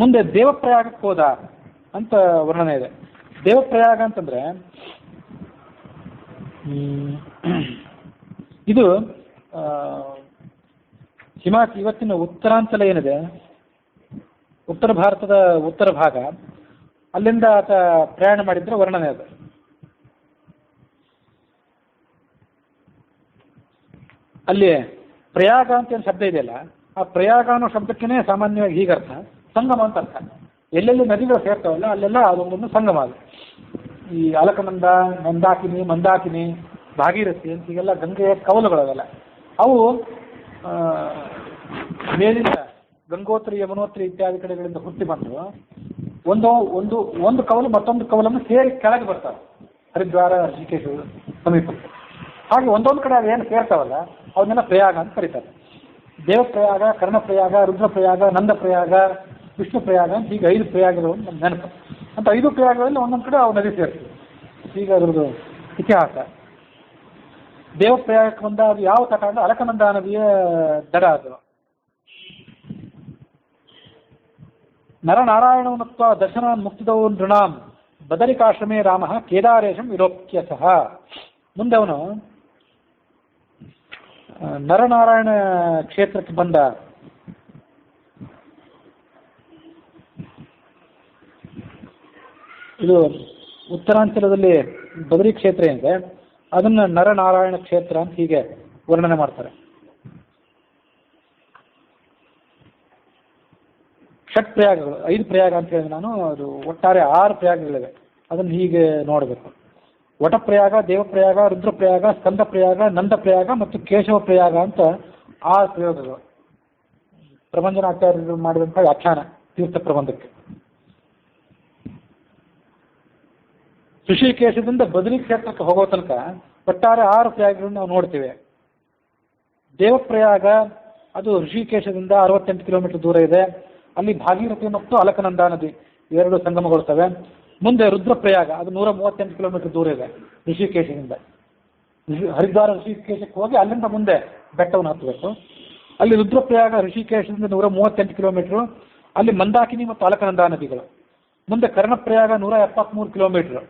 ಮುಂದೆ ದೇವಪ್ರಯಾಗಕ್ಕೆ ಹೋದ ಅಂತ ವರ್ಣನೆ ಇದೆ. ದೇವಪ್ರಯಾಗ ಅಂತಂದ್ರೆ ಇದು ಇವತ್ತಿನ ಉತ್ತರಾಂಚಲ ಏನಿದೆ, ಉತ್ತರ ಭಾರತದ ಉತ್ತರ ಭಾಗ, ಅಲ್ಲಿಂದ ಆತ ಪ್ರಯಾಣ ಮಾಡಿದ್ರೆ ವರ್ಣನೆ ಅದು. ಅಲ್ಲಿ ಪ್ರಯಾಗ ಅಂತ ಏನು ಶಬ್ದ ಇದೆಯಲ್ಲ, ಆ ಪ್ರಯಾಗ ಅನ್ನೋ ಶಬ್ದಕ್ಕೇ ಸಾಮಾನ್ಯವಾಗಿ ಹೀಗರ್ಥ, ಸಂಗಮ ಅಂತ ಅರ್ಥ. ಎಲ್ಲೆಲ್ಲಿ ನದಿಗಳು ಸೇರ್ತಾವಲ್ಲ ಅಲ್ಲೆಲ್ಲ ಅದೊಂದೊಂದು ಸಂಗಮ. ಅದು ಈ ಅಲಕನಂದ, ಮಂದಾಕಿನಿ, ಮಂದಾಕಿನಿ, ಭಾಗೀರಥಿ ಅಂತ ಹೀಗೆಲ್ಲ ಗಂಗೆಯ ಕವಲುಗಳವೆಲ್ಲ. ಅವು ಮೇಲಿಂದ ಗಂಗೋತ್ರಿ, ಯಮುನೋತ್ರಿ ಇತ್ಯಾದಿ ಕಡೆಗಳಿಂದ ಹುಟ್ಟಿ ಬಂದು ಒಂದು ಕವಲು ಮತ್ತೊಂದು ಕವಲನ್ನು ಸೇರಿ ಕೆಳಗೆ ಬರ್ತಾವೆ, ಹರಿದ್ವಾರ, ಋಷಿಕೇಶ ಸಮೀಪಕ್ಕೆ. ಹಾಗೆ ಒಂದೊಂದು ಕಡೆ ಅದೇನು ಸೇರ್ತಾವಲ್ಲ ಅವನ್ನೆಲ್ಲ ಪ್ರಯಾಗ ಅಂತ ಕರೀತಾರೆ. ದೇವಪ್ರಯಾಗ, ಕರ್ಣಪ್ರಯಾಗ, ರುದ್ರಪ್ರಯಾಗ, ನಂದಪ್ರಯಾಗ, ವಿಷ್ಣು ಪ್ರಯಾಗ ಅಂತ ಹೀಗೆ 5 ಪ್ರಯಾಗಗಳು ನಮ್ಮ ನೆನಪು. ಅಂತ 5 ಪ್ರಯಾಗಗಳಲ್ಲಿ ಒಂದೊಂದು ಕಡೆ ಅವು ನದಿ ಸೇರ್ತವೆ. ಈಗ ಅದ್ರದ್ದು ಇತಿಹಾಸ. ದೇವಪ್ರಯಾಗಕ್ಕೆ ಬಂದ ಅದು ಯಾವ ತಟ ಅಂದ್ರೆ ಅಲಕನಂದಾ ನದಿಯ ದಡ ಅದು. ನರನಾರಾಯಣವನತ್ವ ದರ್ಶನ ಮುಕ್ತಿದವು ನೃಣಾಂ ಬದರಿಕಾಶ್ರಮೇ ರಾಮ ಕೇದಾರೇಶಂ ವಿಲೋಕ್ಯ ಸಹ. ಮುಂದೆ ಅವನು ನರನಾರಾಯಣ ಕ್ಷೇತ್ರಕ್ಕೆ ಬಂದ. ಇದು ಉತ್ತರಾಂಚಲದಲ್ಲಿ ಬದರಿ ಕ್ಷೇತ್ರ ಏನಿದೆ ಅದನ್ನ ನರನಾರಾಯಣ ಕ್ಷೇತ್ರ ಅಂತ ಹೀಗೆ ವರ್ಣನೆ ಮಾಡ್ತಾರೆ. ಷಟ್ ಪ್ರಯಾಗಗಳು, 5 ಪ್ರಯಾಗ ಅಂತ ಹೇಳಿದ್ರೆ ನಾನು, ಅದು ಒಟ್ಟಾರೆ 6 ಪ್ರಯಾಗಗಳಿವೆ. ಅದನ್ನು ಹೀಗೆ ನೋಡಬೇಕು. ವಟಪ್ರಯಾಗ, ದೇವಪ್ರಯಾಗ, ರುದ್ರಪ್ರಯಾಗ, ಸ್ಕಂದ ಪ್ರಯಾಗ, ನಂದ ಪ್ರಯಾಗ ಮತ್ತು ಕೇಶವ ಪ್ರಯಾಗ ಅಂತ 6 ಪ್ರಯೋಗಗಳು. ಪ್ರಬಂಧನಾಚಾರ್ಯರು ಮಾಡಿದಂಥ ವ್ಯಾಖ್ಯಾನ ತೀರ್ಥ ಪ್ರಬಂಧಕ್ಕೆ. ಋಷಿಕೇಶದಿಂದ ಬದರಿ ಕ್ಷೇತ್ರಕ್ಕೆ ಹೋಗೋ ತನಕ ಒಟ್ಟಾರೆ 6 ಪ್ರಯಾಗಗಳನ್ನು ನಾವು ನೋಡ್ತೀವಿ. ದೇವಪ್ರಯಾಗ ಅದು ಋಷಿಕೇಶದಿಂದ 68 ಕಿಲೋಮೀಟರ್ ದೂರ ಇದೆ. ಅಲ್ಲಿ ಭಾಗೀರಥಿ ಮತ್ತು ಅಲಕನಂದಾ ನದಿ ಇವೆರಡು ಸಂಗಮಗೊಳ್ತವೆ. ಮುಂದೆ ರುದ್ರಪ್ರಯಾಗ ಅದು 138 ಕಿಲೋಮೀಟರ್ ದೂರ ಇದೆ ಋಷಿಕೇಶದಿಂದ. ಹರಿದ್ವಾರ ಋಷಿಕೇಶಕ್ಕೆ ಹೋಗಿ ಅಲ್ಲಿಂದ ಮುಂದೆ ಬೆಟ್ಟವನ್ನು ಹತ್ತಬೇಕು. ಅಲ್ಲಿ ರುದ್ರಪ್ರಯಾಗ ಋಷಿಕೇಶದಿಂದ 138 ಕಿಲೋಮೀಟರ್. ಅಲ್ಲಿ ಮಂದಾಕಿನಿ ಮತ್ತು ಅಲಕನಂದಾ ನದಿಗಳು. ಮುಂದೆ ಕರ್ಣಪ್ರಯಾಗ 173 ಕಿಲೋಮೀಟರ್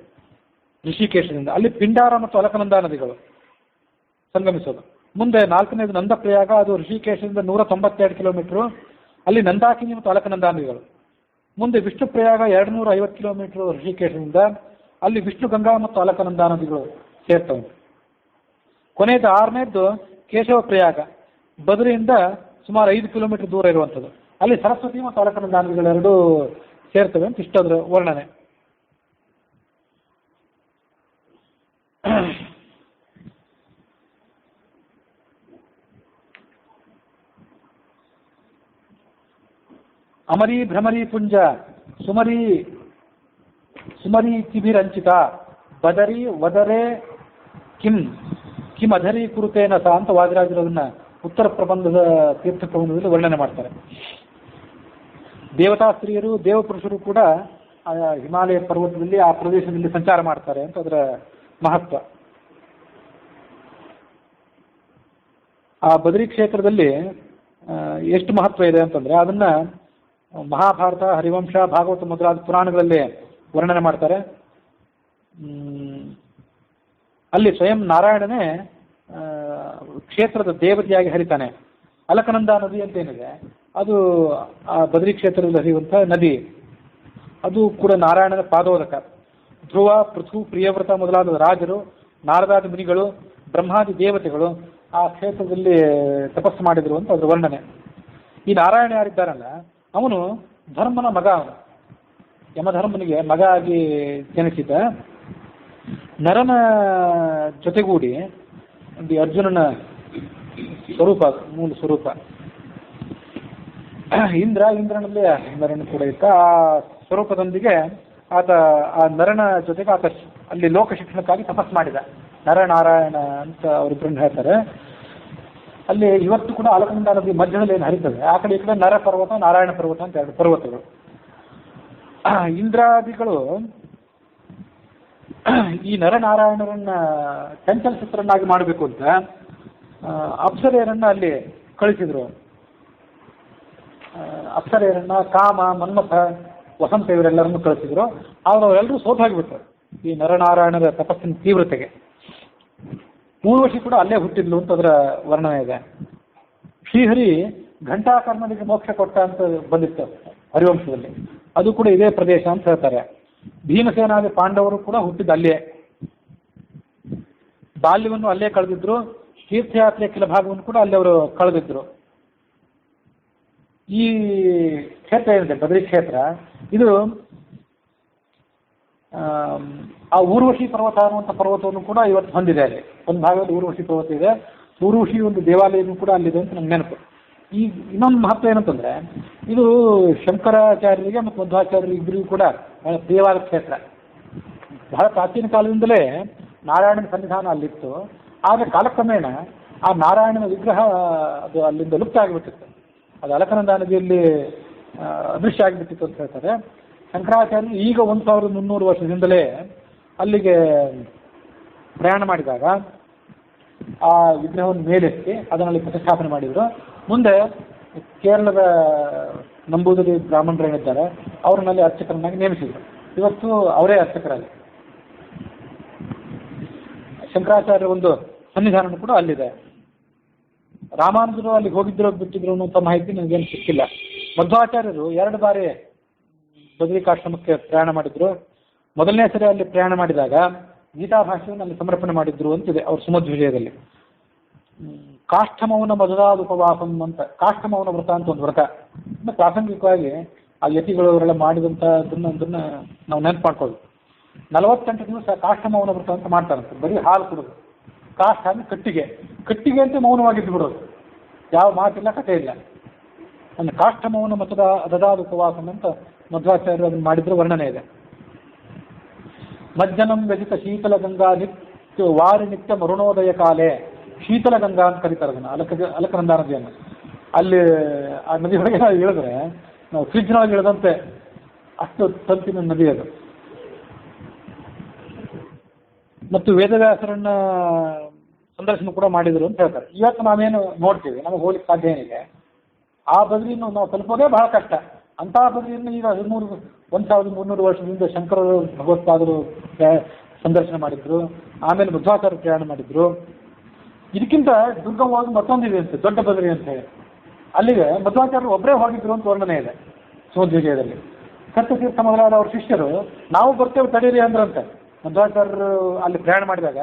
ಋಷಿಕೇಶದಿಂದ. ಅಲ್ಲಿ ಪಿಂಡಾರ ಮತ್ತು ಅಲಕನಂದಾ ನದಿಗಳು ಸಂಗಮಿಸೋದು. ಮುಂದೆ 4ನೇದು ನಂದಪ್ರಯಾಗ, ಅದು ಋಷಿಕೇಶದಿಂದ 192 ಕಿಲೋಮೀಟರ್. ಅಲ್ಲಿ ನಂದಾಕಿನಿ ಮತ್ತು ಅಲಕನಂದಾ ನದಿಗಳು. ಮುಂದೆ ವಿಷ್ಣು ಪ್ರಯಾಗ 250 ಕಿಲೋಮೀಟರ್ ಋಷಿಕೇಶದಿಂದ. ಅಲ್ಲಿ ವಿಷ್ಣು ಗಂಗಾ ಮತ್ತು ಅಲಕನಂದಾ ನದಿಗಳು ಸೇರ್ತವೆ. ಕೊನೆಯದು 6ನೇದ್ದು ಕೇಶವ ಪ್ರಯಾಗ, ಬದರಿಯಿಂದ ಸುಮಾರು 5 ಕಿಲೋಮೀಟರ್ ದೂರ ಇರುವಂಥದ್ದು. ಅಲ್ಲಿ ಸರಸ್ವತಿ ಮತ್ತು ಅಲಕನಂದಾ ನದಿಗಳೆರಡೂ ಸೇರ್ತವೆ ಅಂತ ಇಷ್ಟದ್ರ ವರ್ಣನೆ. ಅಮರಿ ಭ್ರಮರಿ ಪುಂಜ ಸುಮರಿ ತಿಭಿರಂಚಿತ ಬದರಿ ವದರೆ ಕಿಂ ಅಧರಿ ಕುರುತೇನ ಸ ಅಂತ ವಾದಿರಾಜರು ಅದನ್ನ ಉತ್ತರ ಪ್ರಬಂಧದ ತೀರ್ಥ ಪ್ರಬಂಧದಲ್ಲಿ ವರ್ಣನೆ ಮಾಡ್ತಾರೆ. ದೇವತಾ ಸ್ತ್ರೀಯರು ದೇವಪುರುಷರು ಕೂಡ ಹಿಮಾಲಯ ಪರ್ವತದಲ್ಲಿ ಆ ಪ್ರದೇಶದಲ್ಲಿ ಸಂಚಾರ ಮಾಡ್ತಾರೆ ಅಂತ ಅದರ ಮಹತ್ವ. ಆ ಬದರಿ ಕ್ಷೇತ್ರದಲ್ಲಿ ಎಷ್ಟು ಮಹತ್ವ ಇದೆ ಅಂತಂದ್ರೆ ಅದನ್ನ ಮಹಾಭಾರತ, ಹರಿವಂಶ, ಭಾಗವತ ಮೊದಲಾದ ಪುರಾಣಗಳಲ್ಲಿ ವರ್ಣನೆ ಮಾಡ್ತಾರೆ. ಅಲ್ಲಿ ಸ್ವಯಂ ನಾರಾಯಣನೇ ಕ್ಷೇತ್ರದ ದೇವತೆಯಾಗಿ ಹರಿತಾನೆ. ಅಲಕನಂದಾ ನದಿ ಅಂತ ಏನಿದೆ ಅದು ಆ ಬದರಿ ಕ್ಷೇತ್ರದಲ್ಲಿ ಹರಿಯುವಂಥ ನದಿ. ಅದು ಕೂಡ ನಾರಾಯಣನ ಪಾದೋದಕ. ಧ್ರುವ, ಪೃಥು, ಪ್ರಿಯವ್ರತ ಮೊದಲಾದ ರಾಜರು, ನಾರದಾದಿ ಮುನಿಗಳು, ಬ್ರಹ್ಮಾದಿ ದೇವತೆಗಳು ಆ ಕ್ಷೇತ್ರದಲ್ಲಿ ತಪಸ್ಸು ಮಾಡಿದ್ರು ಅಂತ ಅದ್ರ ವರ್ಣನೆ. ಈ ನಾರಾಯಣ ಯಾರಿದ್ದಾರಲ್ಲ ಅವನು ಧರ್ಮನ ಮಗ. ಅವನು ಯಮಧರ್ಮನಿಗೆ ಮಗ ಆಗಿ ಜನಿಸಿದ. ನರನ ಜೊತೆಗೂಡಿ ಒಂದು ಅರ್ಜುನನ ಸ್ವರೂಪ, ಮೂಲ ಸ್ವರೂಪ. ಇಂದ್ರನಲ್ಲಿ ನರನ ಕೂಡ ಇತ್ತ. ಆ ಸ್ವರೂಪದೊಂದಿಗೆ ಆತ ಆ ನರನ ಜೊತೆಗೆ ಆತ ಅಲ್ಲಿ ಲೋಕ ಶಿಕ್ಷಣಕ್ಕಾಗಿ ತಪಸ್ಸು ಮಾಡಿದ. ನರನಾರಾಯಣ ಅಂತ ಅವರಿಬ್ಬರನ್ನು ಹೇಳ್ತಾರೆ. ಅಲ್ಲಿ ಇವತ್ತು ಕೂಡ ಅಲಕನಂದಾ ನದಿ ಮಧ್ಯದಲ್ಲಿ ಏನು ಹರಿತದೆ, ಆ ಕಡೆ ಈ ಕಡೆ ನರ ಪರ್ವತ, ನಾರಾಯಣ ಪರ್ವತ ಅಂತ 2 ಪರ್ವತಗಳು. ಇಂದ್ರಾದಿಗಳು ಈ ನರನಾರಾಯಣರನ್ನ ಚಂಚಲಚಿತ್ರನಾಗಿ ಮಾಡಬೇಕು ಅಂತ ಅಪ್ಸರೆಯರನ್ನ ಅಲ್ಲಿ ಕಳಿಸಿದ್ರು. ಅಪ್ಸರೆಯರನ್ನ ಕಾಮ, ಮನ್ಮಥ, ವಸಂತ ಇವರೆಲ್ಲರನ್ನು ಕಳಿಸಿದ್ರು. ಆದ್ರೆ ಅವರೆಲ್ಲರೂ ಸೋತಾಗಿಬಿಟ್ರು ಈ ನರನಾರಾಯಣರ ತಪಸ್ಸಿನ ತೀವ್ರತೆಗೆ. ಊರ್ವಶಿ ಕೂಡ ಅಲ್ಲೇ ಹುಟ್ಟಿದ್ಲು ಅಂತ ಅದರ ವರ್ಣನೆ ಇದೆ. ಶ್ರೀಹರಿ ಘಂಟಾಕರ್ಣನಿಗೆ ಮೋಕ್ಷ ಕೊಟ್ಟ ಅಂತ ಬಂದಿತ್ತು ಹರಿವಂಶದಲ್ಲಿ. ಅದು ಕೂಡ ಇದೇ ಪ್ರದೇಶ ಅಂತ ಹೇಳ್ತಾರೆ. ಭೀಮಸೇನಾದಿ ಪಾಂಡವರು ಕೂಡ ಹುಟ್ಟಿದ್ದು ಅಲ್ಲೇ. ಬಾಲ್ಯವನ್ನು ಅಲ್ಲೇ ಕಳೆದಿದ್ರು. ತೀರ್ಥಯಾತ್ರೆ ಕೆಲ ಭಾಗವನ್ನು ಕೂಡ ಅಲ್ಲಿ ಅವರು ಕಳೆದಿದ್ರು. ಈ ಕ್ಷೇತ್ರ ಏನಿದೆ ಬದರಿ ಕ್ಷೇತ್ರ, ಇದು ಆ ಊರ್ವಶಿ ಪರ್ವತ ಅನ್ನುವಂಥ ಪರ್ವತವನ್ನು ಕೂಡ ಇವತ್ತು ಹೊಂದಿದೆ. ಅಲ್ಲಿ ಒಂದು ಭಾಗದಲ್ಲಿ ಊರ್ವಶಿ ಪರ್ವತ ಇದೆ. ಊರ್ವಶಿ ಒಂದು ದೇವಾಲಯನೂ ಕೂಡ ಅಲ್ಲಿದೆ ಅಂತ ನಮ್ಗೆ ನೆನಪು. ಈ ಇನ್ನೊಂದು ಮಹತ್ವ ಏನಂತಂದ್ರೆ ಇದು ಶಂಕರಾಚಾರ್ಯರಿಗೆ ಮತ್ತು ಮಧ್ವಾಚಾರ್ಯರಿಗೆ ಇಬ್ಬರಿಗೂ ಕೂಡ ಪ್ರಿಯವಾದ ಕ್ಷೇತ್ರ. ಬಹಳ ಪ್ರಾಚೀನ ಕಾಲದಿಂದಲೇ ನಾರಾಯಣನ ಸನ್ನಿಧಾನ ಅಲ್ಲಿತ್ತು. ಆಗ ಕಾಲಕ್ರಮೇಣ ಆ ನಾರಾಯಣನ ವಿಗ್ರಹ ಅದು ಅಲ್ಲಿಂದ ಲುಪ್ತ ಆಗಿಬಿಟ್ಟಿತ್ತು. ಅದು ಅಲಕನಂದಾ ನದಿಯಲ್ಲಿ ಅದೃಶ್ಯ ಆಗಿಬಿಟ್ಟಿತ್ತು ಅಂತ ಹೇಳ್ತಾರೆ. ಶಂಕರಾಚಾರ್ಯರು ಈಗ 1300 ವರ್ಷದಿಂದಲೇ ಅಲ್ಲಿಗೆ ಪ್ರಯಾಣ ಮಾಡಿದಾಗ ಆ ವಿಗ್ರಹವನ್ನು ಮೇಲೆತ್ತಿ ಅದರಲ್ಲಿ ಪ್ರತಿಷ್ಠಾಪನೆ ಮಾಡಿದರು. ಮುಂದೆ ಕೇರಳದ ನಂಬೂದರಿ ಬ್ರಾಹ್ಮಣರು ಏನಿದ್ದಾರೆ ಅವ್ರನ್ನಲ್ಲಿ ಅರ್ಚಕರನ್ನಾಗಿ ನೇಮಿಸಿದರು. ಇವತ್ತು ಅವರೇ ಅರ್ಚಕರಾಗಿ. ಶಂಕರಾಚಾರ್ಯ ಒಂದು ಸನ್ನಿಧಾನ ಕೂಡ ಅಲ್ಲಿದೆ. ರಾಮಾನುಜರು ಅಲ್ಲಿಗೆ ಹೋಗಿದ್ರು ಬಿಟ್ಟಿದ್ರು ಅನ್ನೋಂಥ ಮಾಹಿತಿ ನನಗೇನು ಸಿಕ್ಕಿಲ್ಲ. ಮಧ್ವಾಚಾರ್ಯರು 2 ಬಾರಿ ಬದರಿಕಾಶ್ರಮಕ್ಕೆ ಪ್ರಯಾಣ ಮಾಡಿದ್ರು. ಮೊದಲನೇ ಸರಿ ಅಲ್ಲಿ ಪ್ರಯಾಣ ಮಾಡಿದಾಗ ಗೀತಾ ಭಾಷೆಯನ್ನು ಅಲ್ಲಿ ಸಮರ್ಪಣೆ ಮಾಡಿದ್ರು ಅಂತಿದೆ ಅವ್ರ ಸುಮಧ್ವಿಜಯದಲ್ಲಿ. ಕಾಷ್ಠಮೌನ ಮಧುರಾದ ಉಪವಾಸಂ ಅಂತ, ಕಾಷ್ಠಮೌನ ವ್ರತ ಅಂತ ಒಂದು ವ್ರತ. ಇನ್ನು ಪ್ರಾಸಂಗಿಕವಾಗಿ ಆ ಯತಿಗಳು ಅವರೆಲ್ಲ ಮಾಡಿದಂಥದ್ದನ್ನ ನಾವು ನೆನಪು ಮಾಡ್ಕೊಳ್ಳೋದು. 48 ದಿವಸ ಕಾಷ್ಠಮೌನ ವ್ರತ ಅಂತ ಮಾಡ್ತಾರಂತೆ. ಬರೀ ಹಾಲು ಕುಡಿದು, ಕಾಷ್ಠ ಅಂದ್ರೆ ಕಟ್ಟಿಗೆ ಅಂತ ಮೌನವಾಗಿದ್ದು ಬಿಡೋದು, ಯಾವ ಮಾತಿಲ್ಲ, ಕಥೆ ಇಲ್ಲ. ಅಂದ್ರೆ ಕಾಷ್ಠಮೌನ ಮತದ ಅದದಾದ ಉಪವಾಸಂ ಅಂತ ಮಧ್ವಾಚಾರ್ಯರು ಅದನ್ನು ಮಾಡಿದ್ರು ವರ್ಣನೆ ಇದೆ. ಮಜ್ಜನಂ ವ್ಯಜಿತ ಶೀತಲ ಗಂಗಾ ನಿತ್ಯ ವಾರಿ ನಿತ್ಯ ಮರುಣೋದಯ ಕಾಲೇ, ಶೀತಲ ಗಂಗಾ ಅಂತ ಕರೀತಾರೆ ಅದನ್ನು, ಅಲಕನಂದ ನದಿಯನ್ನು. ಅಲ್ಲಿ ಆ ನದಿ ಹೊರಗೆ ನಾವು ಇಳಿದ್ರೆ ನಾವು ಫ್ರಿಜ್ನೊಳಗೆ ಇಳಿದಂತೆ ಅಷ್ಟು ತಂಪಿನ ನದಿ ಅದು. ಮತ್ತು ವೇದವ್ಯಾಸರನ್ನ ಸಂದರ್ಶನ ಕೂಡ ಮಾಡಿದರು ಅಂತ ಹೇಳ್ತಾರೆ. ಇವತ್ತು ನಾವೇನು ನೋಡ್ತೀವಿ ನಮಗೆ ಹೋಗ್ಲಿಕ್ಕೆ ಸಾಧ್ಯ ಏನಿದೆ, ಆ ಬದ್ರಿಯನ್ನು ನಾವು ತಲುಪೋದೇ ಬಹಳ ಕಷ್ಟ. ಅಂತಹ ಬದ್ರಿಯನ್ನು ಈಗ 1300 ವರ್ಷದಿಂದ ಶಂಕರರು ಭಗವತ್ಪಾದರು ಸಂದರ್ಶನ ಮಾಡಿದ್ರು. ಆಮೇಲೆ ಮಧ್ವಾಚಾರ್ಯ ಪ್ರಯಾಣ ಮಾಡಿದ್ರು. ಇದಕ್ಕಿಂತ ದುರ್ಗಮವಾಗಿ ಮತ್ತೊಂದಿದೆ ಅಂತೆ, ದೊಡ್ಡ ಬದ್ರಿ ಅಂತ ಹೇಳಿ. ಅಲ್ಲಿಗೆ ಮಧ್ವಾಚಾರ್ಯರು ಒಬ್ಬರೇ ಹೋಗಿದ್ರು ಅಂತ ವರ್ಣನೆ ಇದೆ ಸುಮಧ್ವಿಜಯದಲ್ಲಿ. ಸತ್ಯತೀರ್ಥ ಮೊದಲಾದ ಅವ್ರ ಶಿಷ್ಯರು ನಾವು ಬರ್ತೇವೆ ತಡೀರಿ ಅಂದ್ರಂತೆ. ಮಧ್ವಾಚಾರ್ಯರು ಅಲ್ಲಿ ಪ್ರಯಾಣ ಮಾಡಿದಾಗ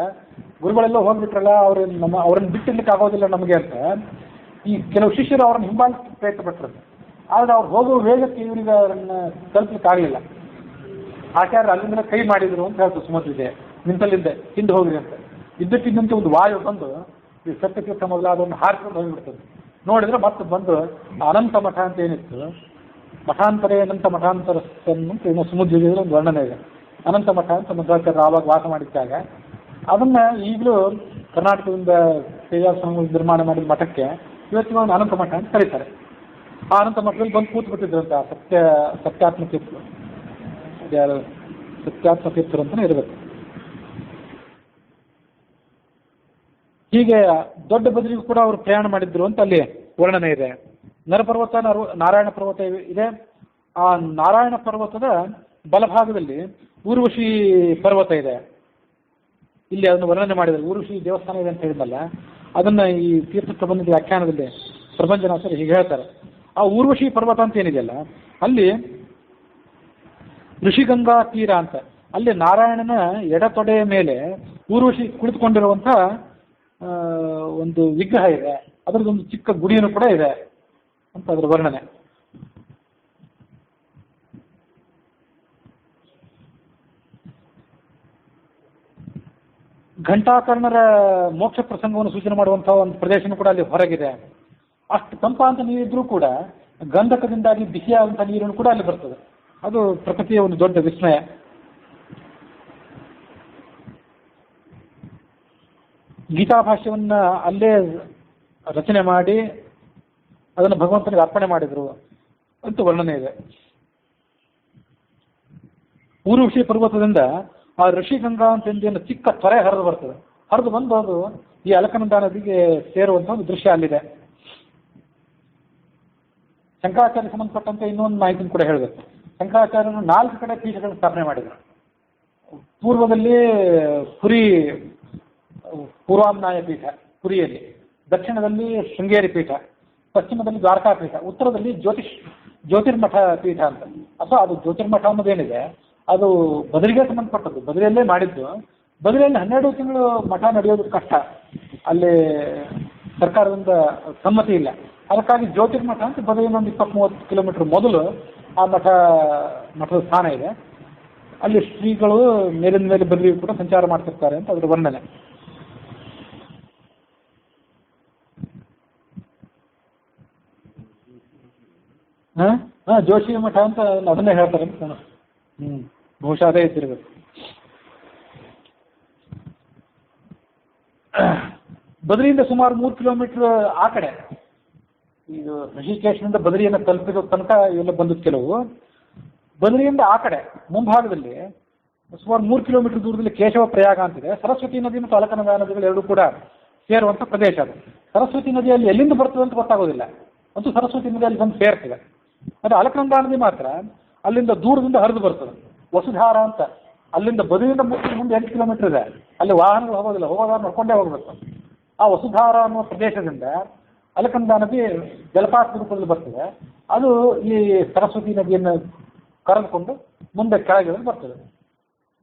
ಗುರುಗಳೆಲ್ಲ ಹೋಗ್ಬಿಟ್ರಲ್ಲ, ಅವ್ರನ್ನ ಬಿಟ್ಟಿರ್ಲಿಕ್ಕೆ ಆಗೋದಿಲ್ಲ ನಮಗೆ ಅಂತ ಈ ಕೆಲವು ಶಿಷ್ಯರು ಅವ್ರನ್ನ ಹಿಂಬಾಲಿಸಿ ಪ್ರಯತ್ನ ಪಟ್ಟರು. ಆದರೆ ಅವ್ರು ಹೋಗುವ ವೇಗಕ್ಕೆ ಇವರಿಗೆ ಅವರನ್ನ ತಲುಪಲಿಕ್ಕೆ ಆಗಲಿಲ್ಲ. ಆಚಾರ್ಯರು ಅಲ್ಲಿಂದ ಕೈ ಮಾಡಿದ್ರು ಅಂತ ಹೇಳ್ತು ಸುಮಧ್ವಿಜಯ, ನಿಂತಲ್ಲಿಂದೆ ಹಿಂದೆ ಹೋಗ್ರಿ ಅಂತ. ಇದ್ದಕ್ಕಿದ್ದಂತೆ ಒಂದು ವಾಯು ಬಂದು ಈ ಸತ್ಯತೀರ್ಥ ಮೊದಲಾದವನ್ನು ಹಾರಿಕೊಂಡು ಹೋಗಿಬಿಡ್ತದೆ. ನೋಡಿದ್ರೆ ಮತ್ತೆ ಬಂದು ಅನಂತ ಮಠ ಅಂತ ಏನಿತ್ತು, ಮಠಾಂತರೇ ಅನಂತ ಮಠಾಂತರ ಅಂತ ಸುಮಧ್ವಿಜಯದಲ್ಲಿ ಒಂದು ವರ್ಣನೆ ಇದೆ. ಅನಂತ ಮಠ ಅಂತ ಮಧ್ವಾಚಾರ್ಯರು ಆವಾಗ ವಾಸ ಮಾಡಿದ್ದಾಗ ಅದನ್ನ ಈಗಲೂ ಕರ್ನಾಟಕದಿಂದ ಸೇವಾಶ್ರಮ ನಿರ್ಮಾಣ ಮಾಡಿದ ಮಠಕ್ಕೆ ಇವತ್ತಿನ ಒಂದು ಅನಂತ ಮಠ ಅಂತ ಕರೀತಾರೆ. ಆ ಅನಂತ ಮಠದಲ್ಲಿ ಬಂದು ಕೂತು ಬಿಟ್ಟಿದ್ರಂತ ಸತ್ಯಾತ್ಮ ತೀರ್ಥರು, ಸತ್ಯಾತ್ಮ ತೀರ್ಥರು ಅಂತಲೇ ಇರಬೇಕು. ಹೀಗೆ ದೊಡ್ಡ ಬದಲಿಗೂ ಕೂಡ ಅವರು ಪ್ರಯಾಣ ಮಾಡಿದ್ರು ಅಂತ ಅಲ್ಲಿ ವರ್ಣನೆ ಇದೆ. ನರಪರ್ವತ, ನಾರಾಯಣ ಪರ್ವತ ಇದೆ. ಆ ನಾರಾಯಣ ಪರ್ವತದ ಬಲಭಾಗದಲ್ಲಿ ಊರ್ವಶಿ ಪರ್ವತ ಇದೆ. ಇಲ್ಲಿ ಅದನ್ನು ವರ್ಣನೆ ಮಾಡಿದ್ದಾರೆ. ಊರ್ವಶಿ ದೇವಸ್ಥಾನ ಇದೆ ಅಂತ ಹೇಳಿದ್ನಲ್ಲ, ಅದನ್ನ ಈ ತೀರ್ಥ ಪ್ರಬಂಧದ ವ್ಯಾಖ್ಯಾನದಲ್ಲಿ ಪ್ರಭಂಜನಾಚಾರ್ಯ ಹೀಗೆ ಹೇಳ್ತಾರೆ. ಆ ಊರ್ವಶಿ ಪರ್ವತ ಅಂತ ಏನಿದೆಯಲ್ಲ, ಅಲ್ಲಿ ಋಷಿಗಂಗಾ ತೀರ ಅಂತ, ಅಲ್ಲಿ ನಾರಾಯಣನ ಎಡತೊಡೆಯ ಮೇಲೆ ಊರ್ವಶಿ ಕುಳಿತುಕೊಂಡಿರುವಂಥ ಒಂದು ವಿಗ್ರಹ ಇದೆ. ಅದರದ್ದೊಂದು ಚಿಕ್ಕ ಗುಡಿಯನ್ನು ಕೂಡ ಇದೆ ಅಂತ ಅದರ ವರ್ಣನೆ. ಘಂಟಾಕರ್ಣರ ಮೋಕ್ಷ ಪ್ರಸಂಗವನ್ನು ಸೂಚನೆ ಮಾಡುವಂತಹ ಒಂದು ಪ್ರದೇಶನೂ ಕೂಡ ಅಲ್ಲಿ ಹೊರಗಿದೆ. ಅಷ್ಟು ತಂಪಾಂತ ನೀರಿದ್ರೂ ಕೂಡ ಗಂಧಕದಿಂದಾಗಿ ಬಿಸಿಯಾದಂಥ ನೀರನ್ನು ಕೂಡ ಅಲ್ಲಿ ಬರ್ತದೆ. ಅದು ಪ್ರಕೃತಿಯ ಒಂದು ದೊಡ್ಡ ವಿಸ್ಮಯ. ಗೀತಾಭಾಷ್ಯವನ್ನ ಅಲ್ಲೇ ರಚನೆ ಮಾಡಿ ಅದನ್ನು ಭಗವಂತನಿಗೆ ಅರ್ಪಣೆ ಮಾಡಿದ್ರು ಅಂತ ವರ್ಣನೆ ಇದೆ. ಊರ್ವಶಿ ಪರ್ವತದಿಂದ ಆ ಋಷಿಗಂಗಾ ಅಂತ ಚಿಕ್ಕ ತೊರೆ ಹರಿದು ಬರ್ತದೆ. ಹರಿದು ಬಂದು ಅದು ಈ ಅಲಕನಂದ ನದಿಗೆ ಸೇರುವಂಥ ಒಂದು ದೃಶ್ಯ ಅಲ್ಲಿದೆ. ಶಂಕರಾಚಾರ್ಯ ಸಂಬಂಧಪಟ್ಟಂತೆ ಇನ್ನೊಂದು ಮಾಹಿತಿನ ಕೂಡ ಹೇಳಬೇಕು. ಶಂಕರಾಚಾರ್ಯರು 4 ಕಡೆ ಪೀಠಗಳನ್ನು ಸ್ಥಾಪನೆ ಮಾಡಿದರು. ಪೂರ್ವದಲ್ಲಿ ಪೂರ್ವಾಮ್ನಾಯ ಪೀಠ ಪುರಿಯಲ್ಲಿ, ದಕ್ಷಿಣದಲ್ಲಿ ಶೃಂಗೇರಿ ಪೀಠ, ಪಶ್ಚಿಮದಲ್ಲಿ ದ್ವಾರಕಾ ಪೀಠ, ಉತ್ತರದಲ್ಲಿ ಜ್ಯೋತಿರ್ಮಠ ಪೀಠ ಅಂತ. ಅಥವಾ ಅದು ಜ್ಯೋತಿರ್ಮಠ ಅನ್ನೋದೇನಿದೆ ಅದು ಬದರಿಗೆ ಸಂಬಂಧಪಟ್ಟದ್ದು, ಬದರಿಯಲ್ಲೇ ಮಾಡಿದ್ದು. ಬದರಿಯಲ್ಲಿ 12 ತಿಂಗಳು ಮಠ ನಡೆಯೋದು ಕಷ್ಟ, ಅಲ್ಲಿ ಸರ್ಕಾರದಿಂದ ಸಮ್ಮತಿ ಇಲ್ಲ. ಅದಕ್ಕಾಗಿ ಜ್ಯೋತಿರ್ಮಠ ಅಂತ ಬದರಿಯಿಂದ ಒಂದು 20-30 ಕಿಲೋಮೀಟರ್ ಮೊದಲು ಆ ಮಠದ ಸ್ಥಾನ ಇದೆ. ಅಲ್ಲಿ ಶ್ರೀಗಳು ಮೇಲಿನ ಮೇಲೆ ಬದರಿ ಕೂಡ ಸಂಚಾರ ಮಾಡ್ತಿರ್ತಾರೆ ಅಂತ ಅದರ ವರ್ಣನೆ. ಜೋಶಿ ಮಠ ಅಂತ ಅದನ್ನೇ ಹೇಳ್ತಾರೆ ಅಂತ ನಾನು ಬಹುಶಃ ಅದೇ ಇದ್ದಿರ್ಬೇಕು. ಬದರಿಯಿಂದ ಸುಮಾರು 3 ಕಿಲೋಮೀಟರ್ ಆ ಕಡೆ, ಇದು ಋಷಿಕೇಶ್ನಿಂದ ಬದರಿಯನ್ನು ತಲುಪಿದ ತನಕ ಇವೆಲ್ಲ ಬಂದದ್ದು ಕೆಲವು. ಬದರಿಯಿಂದ ಆ ಕಡೆ ಮುಂಭಾಗದಲ್ಲಿ ಸುಮಾರು 3 ಕಿಲೋಮೀಟರ್ ದೂರದಲ್ಲಿ ಕೇಶವ ಪ್ರಯಾಗ ಅಂತಿದೆ. ಸರಸ್ವತಿ ನದಿ ಮತ್ತು ಅಲಕನಂದ ನದಿಗಳು ಎರಡೂ ಕೂಡ ಸೇರುವಂಥ ಪ್ರದೇಶ ಅದು. ಸರಸ್ವತಿ ನದಿಯಲ್ಲಿ ಎಲ್ಲಿಂದ ಬರ್ತದೆ ಅಂತ ಗೊತ್ತಾಗೋದಿಲ್ಲ, ಅಂತೂ ಸರಸ್ವತಿ ನದಿಯಲ್ಲಿ ಬಂದು ಸೇರ್ತದೆ. ಅದು ಅಲಕನಂದಾ ನದಿ ಮಾತ್ರ ಅಲ್ಲಿಂದ ದೂರದಿಂದ ಹರಿದು ಬರ್ತದೆ. ವಸುಧಾರ ಅಂತ ಅಲ್ಲಿಂದ ಬದಿಯಿಂದ ಮುಂದೆ 8 ಕಿಲೋಮೀಟರ್ ಇದೆ, ಅಲ್ಲಿ ವಾಹನಗಳು ಹೋಗೋದಿಲ್ಲ, ಹೋಗೋದಾದ್ರೆ ನೋಡ್ಕೊಂಡೇ ಹೋಗಬೇಕು. ಆ ವಸುಧಾರ ಅನ್ನುವ ಪ್ರದೇಶದಿಂದ ಅಲಕನಂದಾ ನದಿ ಜಲಪಾತ ರೂಪದಲ್ಲಿ ಬರ್ತದೆ. ಅದು ಈ ಸರಸ್ವತಿ ನದಿಯನ್ನು ಕರೆದುಕೊಂಡು ಮುಂದೆ ಕೆಳಗೆ ಬರ್ತದೆ.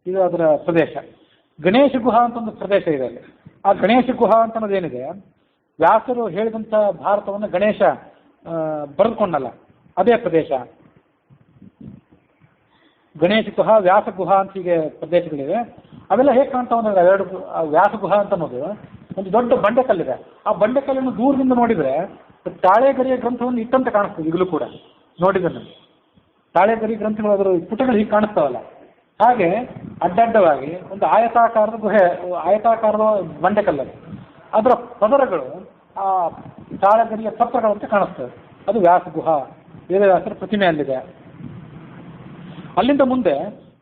ಇದು ಅದರ ಪ್ರದೇಶ. ಗಣೇಶ ಗುಹಾ ಅಂತ ಒಂದು ಪ್ರದೇಶ ಇದೆ ಅಲ್ಲಿ. ಆ ಗಣೇಶ ಗುಹಾ ಅಂತ ಅನ್ನೋದೇನಿದೆ, ವ್ಯಾಸರು ಹೇಳಿದಂಥ ಭಾರತವನ್ನು ಗಣೇಶ ಬರೆದುಕೊಂಡಲ್ಲ, ಅದೇ ಪ್ರದೇಶ. ಗಣೇಶ ಗುಹಾ, ವ್ಯಾಸ ಗುಹಾ ಅಂತ ಹೀಗೆ ಪ್ರದೇಶಗಳಿವೆ. ಅವೆಲ್ಲ ಹೇಗೆ ಕಾಣ್ತಾವ ಅಂದ್ರೆ, ಎರಡು ವ್ಯಾಸ ಗುಹಾ ಅಂತ ಅನ್ನೋದು ಒಂದು ದೊಡ್ಡ ಬಂಡೆಕಲ್ಲಿದೆ. ಆ ಬಂಡೆಕಲ್ಲನ್ನು ದೂರದಿಂದ ನೋಡಿದರೆ ತಾಳೆಗರಿಯ ಗ್ರಂಥವನ್ನು ಇಟ್ಟಂತೆ ಕಾಣಿಸ್ತದೆ. ಈಗಲೂ ಕೂಡ ನೋಡಿದ್ದನ್ನು ತಾಳೆಗರಿ ಗ್ರಂಥಗಳು ಅದರ ಪುಟಗಳು ಹೀಗೆ ಕಾಣಿಸ್ತಾವಲ್ಲ, ಹಾಗೆ ಅಡ್ಡಡ್ಡವಾಗಿ ಒಂದು ಆಯತಾಕಾರದ ಗುಹೆ, ಆಯತಾಕಾರದ ಬಂಡೆಕಲ್ಲದು. ಅದರ ಪದರಗಳು ಆ ತಾಳೆಗರಿಯ ಪತ್ರಗಳಂತೆ ಕಾಣಿಸ್ತವೆ. ಅದು ವ್ಯಾಸ ಗುಹಾ, ವೇದವ್ಯಾಸರ ಪ್ರತಿಮೆ ಅಲ್ಲಿದೆ. ಅಲ್ಲಿಂದ ಮುಂದೆ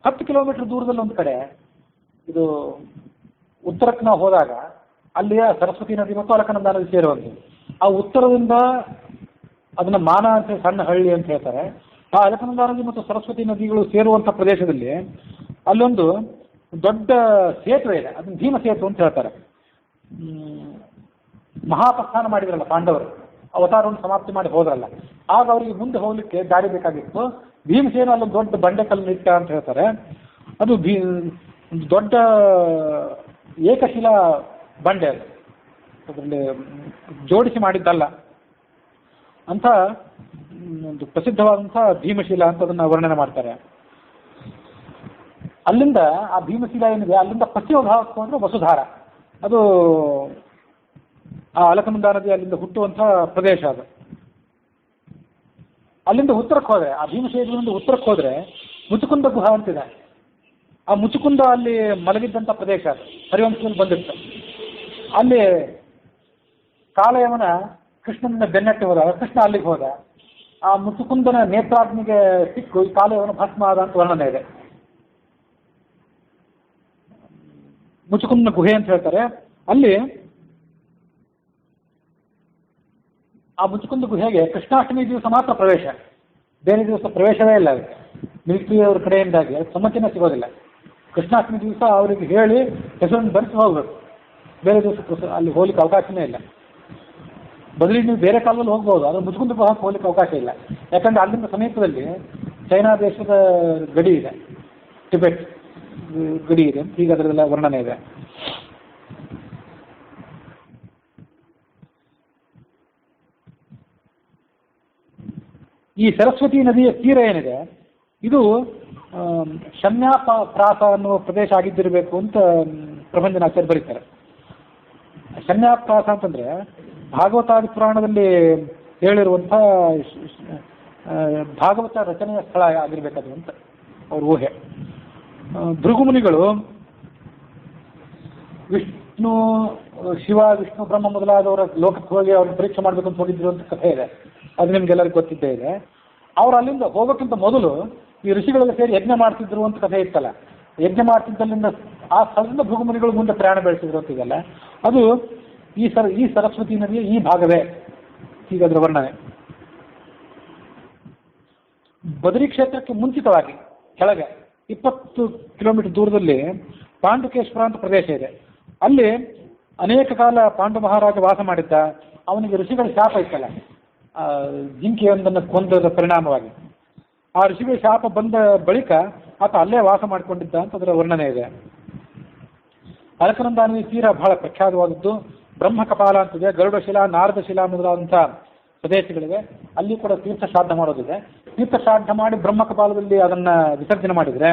10 ಕಿಲೋಮೀಟರ್ ದೂರದಲ್ಲಿ ಒಂದು ಕಡೆ, ಇದು ಉತ್ತರಕ್ಕೆ ನಾವು ಹೋದಾಗ ಅಲ್ಲಿಯ ಸರಸ್ವತಿ ನದಿ ಮತ್ತು ಅಲಕನಂದಾ ನದಿ ಸೇರುವಂಥದ್ದು. ಆ ಉತ್ತರದಿಂದ ಅದನ್ನು ಮಾನ ಅಂತ ಸಣ್ಣ ಹಳ್ಳಿ ಅಂತ ಹೇಳ್ತಾರೆ. ಆ ಅಲಕನಂದಾ ನದಿ ಮತ್ತು ಸರಸ್ವತಿ ನದಿಗಳು ಸೇರುವಂಥ ಪ್ರದೇಶದಲ್ಲಿ ಅಲ್ಲೊಂದು ದೊಡ್ಡ ಸೇತುವೆ ಇದೆ, ಅದನ್ನು ಭೀಮ ಸೇತು ಅಂತ ಹೇಳ್ತಾರೆ. ಮಹಾಪ್ರಸ್ಥಾನ ಮಾಡಿದ್ರಲ್ಲ ಪಾಂಡವರು, ಅವತಾರವನ್ನು ಸಮಾಪ್ತಿ ಮಾಡಿ ಹೋದ್ರಲ್ಲ, ಆಗ ಅವರಿಗೆ ಮುಂದೆ ಹೋಗ್ಲಿಕ್ಕೆ ದಾರಿ ಬೇಕಾಗಿತ್ತು. ಭೀಮಸೇನ ಅಲ್ಲೊಂದು ದೊಡ್ಡ ಬಂಡೆಕಲ್ಲು ನಿಟ್ಟ ಅಂತ ಹೇಳ್ತಾರೆ. ಅದು ಒಂದು ದೊಡ್ಡ ಏಕಶಿಲಾ ಬಂಡೆ, ಅದು ಅದರಲ್ಲಿ ಜೋಡಿಸಿ ಮಾಡಿದ್ದಲ್ಲ ಅಂತ ಒಂದು ಪ್ರಸಿದ್ಧವಾದಂಥ ಭೀಮಶಿಲಾ ಅಂತ ಅದನ್ನು ವರ್ಣನೆ ಮಾಡ್ತಾರೆ. ಅಲ್ಲಿಂದ ಆ ಭೀಮಶಿಲಾ ಏನಿದೆ, ಅಲ್ಲಿಂದ ಪಶ್ಚಿಮ ಭಾಗಕ್ಕೆ ಹೋದ್ರೆ ವಸುಧಾರ, ಅದು ಆ ಅಲಕನಂದಾ ನದಿ ಅಲ್ಲಿಂದ ಹುಟ್ಟುವಂಥ ಪ್ರದೇಶ ಅದು. ಅಲ್ಲಿಂದ ಉತ್ತರಕ್ಕೆ ಹೋದರೆ, ಆ ಭೀಮಶೇನದಿಂದ ಉತ್ತರಕ್ಕೆ ಹೋದರೆ ಮುಚುಕುಂದ ಗುಹಾ ಅಂತಿದೆ. ಆ ಮುಚುಕುಂದ ಅಲ್ಲಿ ಮಲಗಿದ್ದಂಥ ಪ್ರದೇಶ ಅದು, ಹರಿವಂಶದಲ್ಲಿ ಬಂದಿತ್ತು. ಅಲ್ಲಿ ಕಾಲಯವನ ಕೃಷ್ಣನ ಬೆನ್ನಟ್ಟಿ ಹೋದ, ಕೃಷ್ಣ ಅಲ್ಲಿಗೆ ಹೋದ. ಆ ಮುಚುಕುಂದನ ನೇತ್ರಾಗ್ನಿಗೆ ಸಿಕ್ಕು ಈ ಕಾಲಯವನ ಭಸ್ಮ ಆದ ಅಂತ ವರ್ಣನೆ ಇದೆ. ಮುಚುಕುಂದನ ಗುಹೆ ಅಂತ ಹೇಳ್ತಾರೆ. ಅಲ್ಲಿ ಆ ಮುಚುಕುಂದ ಗುಹೆಗೆ ಕೃಷ್ಣಾಷ್ಟಮಿ ದಿವಸ ಮಾತ್ರ ಪ್ರವೇಶ, ಬೇರೆ ದಿವಸ ಪ್ರವೇಶವೇ ಇಲ್ಲ. ಅದಕ್ಕೆ ಮಿಲಿಟರಿಯವ್ರ ಕಡೆಯಿಂದಾಗಿ ಸಮ್ಮತಿನೇ ಸಿಗೋದಿಲ್ಲ. ಕೃಷ್ಣಾಷ್ಟಮಿ ದಿವಸ ಅವರಿಗೆ ಹೇಳಿ ಹೆಸರನ್ನು ಬರೆಸಿ ಹೋಗ್ಬೇಕು, ಬೇರೆ ದಿವಸ ಅಲ್ಲಿ ಹೋಗ್ಲಿಕ್ಕೆ ಅವಕಾಶನೇ ಇಲ್ಲ. ಬದಲಿ ನೀವು ಬೇರೆ ಕಾಲದಲ್ಲಿ ಹೋಗ್ಬೋದು, ಆದರೆ ಮುಚುಕುಂದ ಗುಹೆಗೆ ಹೋಗ್ಲಿಕ್ಕೆ ಅವಕಾಶ ಇಲ್ಲ. ಯಾಕಂದರೆ ಅಲ್ಲಿಂದ ಸಮೀಪದಲ್ಲಿ ಚೈನಾ ದೇಶದ ಗಡಿ ಇದೆ, ಟಿಬೆಟ್ ಗಡಿ ಇದೆ, ಈಗ ಅದರದೆಲ್ಲ ವರ್ಣನೆ ಇದೆ. ಈ ಸರಸ್ವತಿ ನದಿಯ ತೀರ ಏನಿದೆ, ಇದು ಶನ್ಯಾಪ್ರಾಸ ಅನ್ನುವ ಪ್ರದೇಶ ಆಗಿದ್ದಿರಬೇಕು ಅಂತ ಪ್ರಬಂಧನಾಚಾರ್ಯ ಬರೀತಾರೆ. ಶನ್ಯಾಪ್ರಾಸ ಅಂತಂದರೆ ಭಾಗವತಾದಿ ಪುರಾಣದಲ್ಲಿ ಹೇಳಿರುವಂಥ ಭಾಗವತ ರಚನೆಯ ಸ್ಥಳ ಆಗಿರಬೇಕದು ಅಂತ ಅವ್ರ ಊಹೆ. ಭೃಗುಮುನಿಗಳು ವಿಷ್ಣು, ಶಿವ, ವಿಷ್ಣು, ಬ್ರಹ್ಮ ಮೊದಲಾದವರ ಲೋಕಕ್ಕೆ ಹೋಗಿ ಅವ್ರನ್ನ ಪರೀಕ್ಷೆ ಮಾಡಬೇಕು ಅಂತ ಹೋಗಿದ್ರು ಅಂತ ಕಥೆ ಇದೆ, ಅದು ನಿಮ್ಗೆಲ್ಲರಿಗೂ ಗೊತ್ತಿದ್ದೇ ಇದೆ. ಅವ್ರು ಅಲ್ಲಿಂದ ಹೋಗೋಕ್ಕಿಂತ ಮೊದಲು ಈ ಋಷಿಗಳೆಲ್ಲ ಸೇರಿ ಯಜ್ಞ ಮಾಡ್ತಿದ್ರು ಅಂತ ಕಥೆ ಇತ್ತಲ್ಲ, ಯಜ್ಞ ಮಾಡ್ತಿದ್ದಲ್ಲಿಂದ ಆ ಸ್ಥಳದಿಂದ ಭೃಗುಮುನಿಗಳು ಮುಂದೆ ಪ್ರಯಾಣ ಬೆಳೆಸಿದ್ರು ಅಂತಿದೆಯಲ್ಲ, ಅದು ಈ ಸರಸ್ವತಿ ನದಿಯ ಈ ಭಾಗವೇ. ಈಗ ಅದರ ವರ್ಣನೆ ಬದರಿ ಕ್ಷೇತ್ರಕ್ಕೆ ಮುಂಚಿತವಾಗಿ ಕೆಳಗೆ 20 ಕಿಲೋಮೀಟರ್ ದೂರದಲ್ಲಿ ಪಾಂಡುಕೇಶ್ವರ ಅಂತ ಪ್ರದೇಶ ಇದೆ. ಅಲ್ಲಿ ಅನೇಕ ಕಾಲ ಪಾಂಡು ಮಹಾರಾಜ ವಾಸ ಮಾಡಿದ್ದ. ಅವನಿಗೆ ಋಷಿಗಳ ಶಾಪ ಇತ್ತಲ್ಲ, ಜಿಂಕೆಯೊಂದನ್ನು ಕೊಂದದ ಪರಿಣಾಮವಾಗಿ ಆ ಋಷಿಗಳ ಶಾಪ ಬಂದ ಬಳಿಕ ಆತ ಅಲ್ಲೇ ವಾಸ ಮಾಡಿಕೊಂಡಿದ್ದ ಅಂತ ಅದರ ವರ್ಣನೆ ಇದೆ. ಅಲಕನಂದಾ ನದಿ ತೀರ ಬಹಳ ಪ್ರಖ್ಯಾತವಾದದ್ದು. ಬ್ರಹ್ಮಕಪಾಲ ಅಂತಿದೆ, ಗರುಡಶಿಲಾ, ನಾರದಶಿಲಾ ಮೊದಲಾದಂಥ ಪ್ರದೇಶಗಳಿವೆ. ಅಲ್ಲಿ ಕೂಡ ತೀರ್ಥ ಶ್ರಾದ್ದ ಮಾಡೋದಿದೆ. ತೀರ್ಥ ಶ್ರಾದ್ದ ಮಾಡಿ ಬ್ರಹ್ಮಕಪಾಲದಲ್ಲಿ ಅದನ್ನು ವಿಸರ್ಜನೆ ಮಾಡಿದರೆ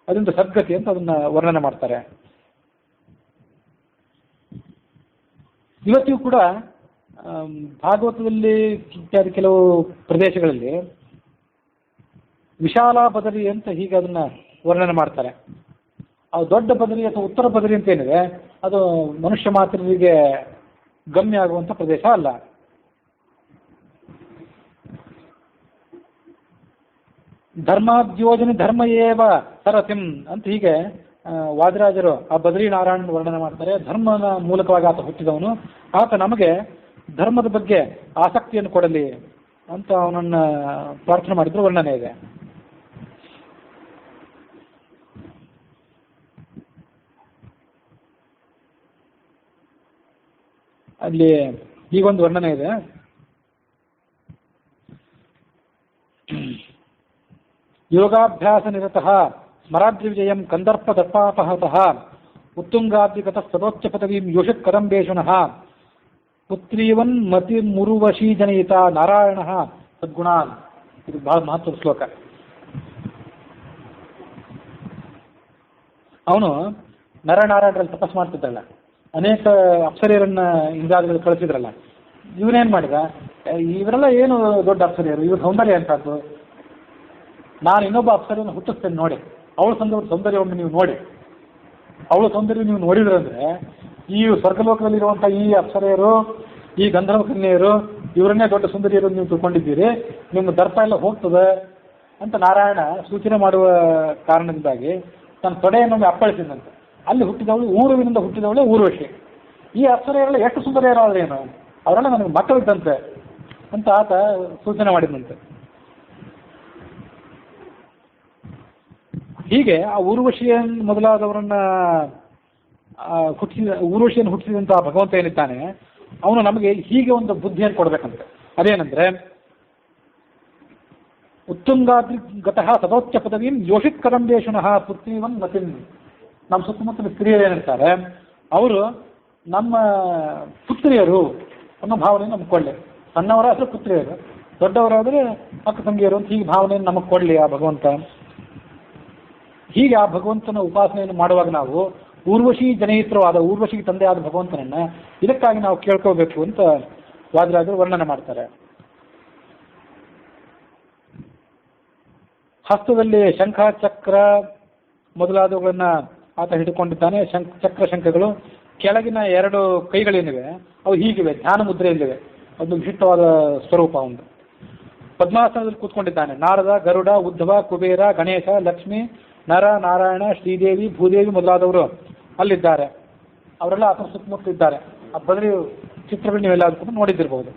ಅದರಿಂದ ಸದ್ಗತಿ ಅಂತ ಅದನ್ನು ವರ್ಣನೆ ಮಾಡ್ತಾರೆ. ಇವತ್ತಿಗೂ ಕೂಡ ಭಾಗವತದಲ್ಲಿ ಇತ್ಯಾದಿ ಕೆಲವು ಪ್ರದೇಶಗಳಲ್ಲಿ ವಿಶಾಲ ಬದರಿ ಅಂತ ಹೀಗೆ ಅದನ್ನು ವರ್ಣನೆ ಮಾಡ್ತಾರೆ. ಆ ದೊಡ್ಡ ಬದರಿ ಅಥವಾ ಉತ್ತರ ಬದರಿ ಅಂತ ಏನಿದೆ, ಅದು ಮನುಷ್ಯ ಮಾತ್ರರಿಗೆ ಗಮ್ಯ ಆಗುವಂಥ ಪ್ರದೇಶ ಅಲ್ಲ. ಧರ್ಮಾದ್ಯೋಜನೆ ಧರ್ಮ ಏವ ಸರಸಿಂ ಅಂತ ಹೀಗೆ ವಾದಿರಾಜರು ಆ ಬದ್ರಿನಾರಾಯಣ ವರ್ಣನೆ ಮಾಡ್ತಾರೆ. ಧರ್ಮನ ಮೂಲಕವಾಗಿ ಆತ ಹುಟ್ಟಿದವನು, ಆತ ನಮಗೆ ಧರ್ಮದ ಬಗ್ಗೆ ಆಸಕ್ತಿಯನ್ನು ಕೊಡಲಿ ಅಂತ ಅವನನ್ನು ಪ್ರಾರ್ಥನೆ ಮಾಡಿದ್ರು ವರ್ಣನೆ ಇದೆ. ಅಲ್ಲಿ ಈಗೊಂದು ವರ್ಣನೆ ಇದೆ. ಯೋಗಾಭ್ಯಾಸ ನಿರತಃ ಸ್ಮರಾದ್ರಿವಿಜಯಂ ಕಂದರ್ಪ ದರ್ಪಾಪಹತಃ ಉತ್ತುಂಗಾದ್ರಿಗತ ಸದೋಚ್ಚ ಪದವೀಂ ಯೋಷತ್ ಕದಂಬೇಶುನಃ ಪುತ್ರೀವನ್ ಮತಿ ಮುರುವಶೀ ಜನಯಿತ ನಾರಾಯಣ ಸದ್ಗುಣಾನ್. ಇದು ಬಹಳ ಮಹತ್ವದ ಶ್ಲೋಕ. ಅವನು ನರನಾರಾಯಣರಲ್ಲಿ ತಪಸ್ ಮಾಡ್ತಿದ್ರಲ್ಲ, ಅನೇಕ ಅಪ್ಸರಿಯರನ್ನ ಇಂದ್ರಾದಿಗಳು ಕಳಿಸಿದ್ರಲ್ಲ, ಇವನೇನ್ ಮಾಡಿದ, ಇವರೆಲ್ಲ ಏನು ದೊಡ್ಡ ಅಪ್ಸರಿಯರು, ಇವ್ರ ಸೌಂದರ್ಯ ಅಂತದ್ದು, ನಾನು ಇನ್ನೊಬ್ಬ ಅಪ್ಸರಿಯನ್ನು ಹುಟ್ಟಿಸ್ತೇನೆ ನೋಡಿ, ಅವಳ ಸೌಂದರ್ಯವನ್ನು ನೀವು ನೋಡಿ, ಅವಳ ಸೌಂದರ್ಯ ನೀವು ನೋಡಿದ್ರಂದ್ರೆ ಈ ಸ್ವರ್ಗಲೋಕದಲ್ಲಿರುವಂಥ ಈ ಅಪ್ಸರೆಯರು, ಈ ಗಂಧರ್ವ ಕನ್ಯೆಯರು, ಇವರನ್ನೇ ದೊಡ್ಡ ಸುಂದರಿಯರು ನೀವು ತಿಳ್ಕೊಂಡಿದ್ದೀರಿ, ನಿಮ್ಮ ದರ್ಪ ಎಲ್ಲ ಹೋಗ್ತದೆ ಅಂತ ನಾರಾಯಣ ಸೂಚನೆ ಮಾಡುವ ಕಾರಣದಿಂದಾಗಿ ತನ್ನ ತೊಡೆಯನ್ನು ಅಪ್ಪಳಿಸಿದಂತೆ. ಅಲ್ಲಿ ಹುಟ್ಟಿದವಳು ಊರುವಿನಿಂದ ಹುಟ್ಟಿದವಳೆ ಊರ್ವಶಿ. ಈ ಅಪ್ಸರೆಯರೆಲ್ಲ ಎಷ್ಟು ಸುಂದರಿಯರಾದ್ರೇನು, ಅವರೆಲ್ಲ ನನಗೆ ಮಕ್ಕಳಿದ್ದಂತೆ ಅಂತ ಆತ ಸೂಚನೆ ಮಾಡಿದಂತೆ. ಹೀಗೆ ಆ ಊರ್ವಶಿಯನ್ನು ಮೊದಲಾದವರನ್ನ ಊರ್ವಶಿಯನ್ನು ಹುಟ್ಟಿಸಿದಂತಹ ಭಗವಂತ ಏನಿದ್ದಾನೆ, ಅವನು ನಮಗೆ ಹೀಗೆ ಒಂದು ಬುದ್ಧಿಯನ್ನು ಕೊಡಬೇಕಂತೆ. ಅದೇನೆಂದ್ರೆ, ಉತ್ತುಂಗಾದ್ರಿ ಗತಃ ಸದೋಚ್ಚ ಪದವೀಂ ಯೋಷಿತ್ ಕದಂಬೇಶುನಃ ಪುತ್ರೀವನ್ ಮತಿನ್. ನಮ್ಮ ಸುತ್ತಮುತ್ತಲ ಸ್ತ್ರೀಯರು ಏನಿರ್ತಾರೆ ಅವರು ನಮ್ಮ ಪುತ್ರಿಯರು ಅನ್ನೋ ಭಾವನೆ ನಮ್ಗೆ ಕೊಡಲಿ. ಸಣ್ಣವರಾದ್ರೆ ಪುತ್ರಿಯರು, ದೊಡ್ಡವರಾದ್ರೆ ಅಕ್ಕ ತಂಗಿಯರು ಅಂತ ಹೀಗೆ ಭಾವನೆಯನ್ನು ನಮಗೆ ಕೊಡಲಿ ಆ ಭಗವಂತ. ಹೀಗೆ ಆ ಭಗವಂತನ ಉಪಾಸನೆಯನ್ನು ಮಾಡುವಾಗ ನಾವು ಊರ್ವಶಿ ಜನಯಿತ್ರವಾದ, ಊರ್ವಶಿಗೆ ತಂದೆಯಾದ ಭಗವಂತನನ್ನ ಇದಕ್ಕಾಗಿ ನಾವು ಕೇಳ್ಕೋಬೇಕು ಅಂತ ವಾದಿರಾಜರು ವರ್ಣನೆ ಮಾಡ್ತಾರೆ. ಹಸ್ತದಲ್ಲಿ ಶಂಖ ಚಕ್ರ ಮೊದಲಾದವುಗಳನ್ನ ಆತ ಹಿಡ್ಕೊಂಡಿದ್ದಾನೆ. ಚಕ್ರ ಶಂಖಗಳು, ಕೆಳಗಿನ 2 ಕೈಗಳೇನಿವೆ ಅವು ಹೀಗಿವೆ, ಧ್ಯಾನ ಮುದ್ರೆಯಲ್ಲಿವೆ. ಒಂದು ವಿಶಿಷ್ಟವಾದ ಸ್ವರೂಪ ಒಂದು. ಪದ್ಮಾಸನದಲ್ಲಿ ಕೂತ್ಕೊಂಡಿದ್ದಾನೆ. ನಾರದ, ಗರುಡ, ಉದ್ಧವ, ಕುಬೇರ, ಗಣೇಶ, ಲಕ್ಷ್ಮಿ, ನರ, ನಾರಾಯಣ, ಶ್ರೀದೇವಿ, ಭೂದೇವಿ ಮೊದಲಾದವರು ಅಲ್ಲಿದ್ದಾರೆ. ಅವರೆಲ್ಲ ಆತನ ಸುತ್ತಮುತ್ತ ಇದ್ದಾರೆ. ಆ ಬದಲಿ ಚಿತ್ರಗಳು ನೀವೆಲ್ಲ ನೋಡಿದ್ದಿರಬಹುದು.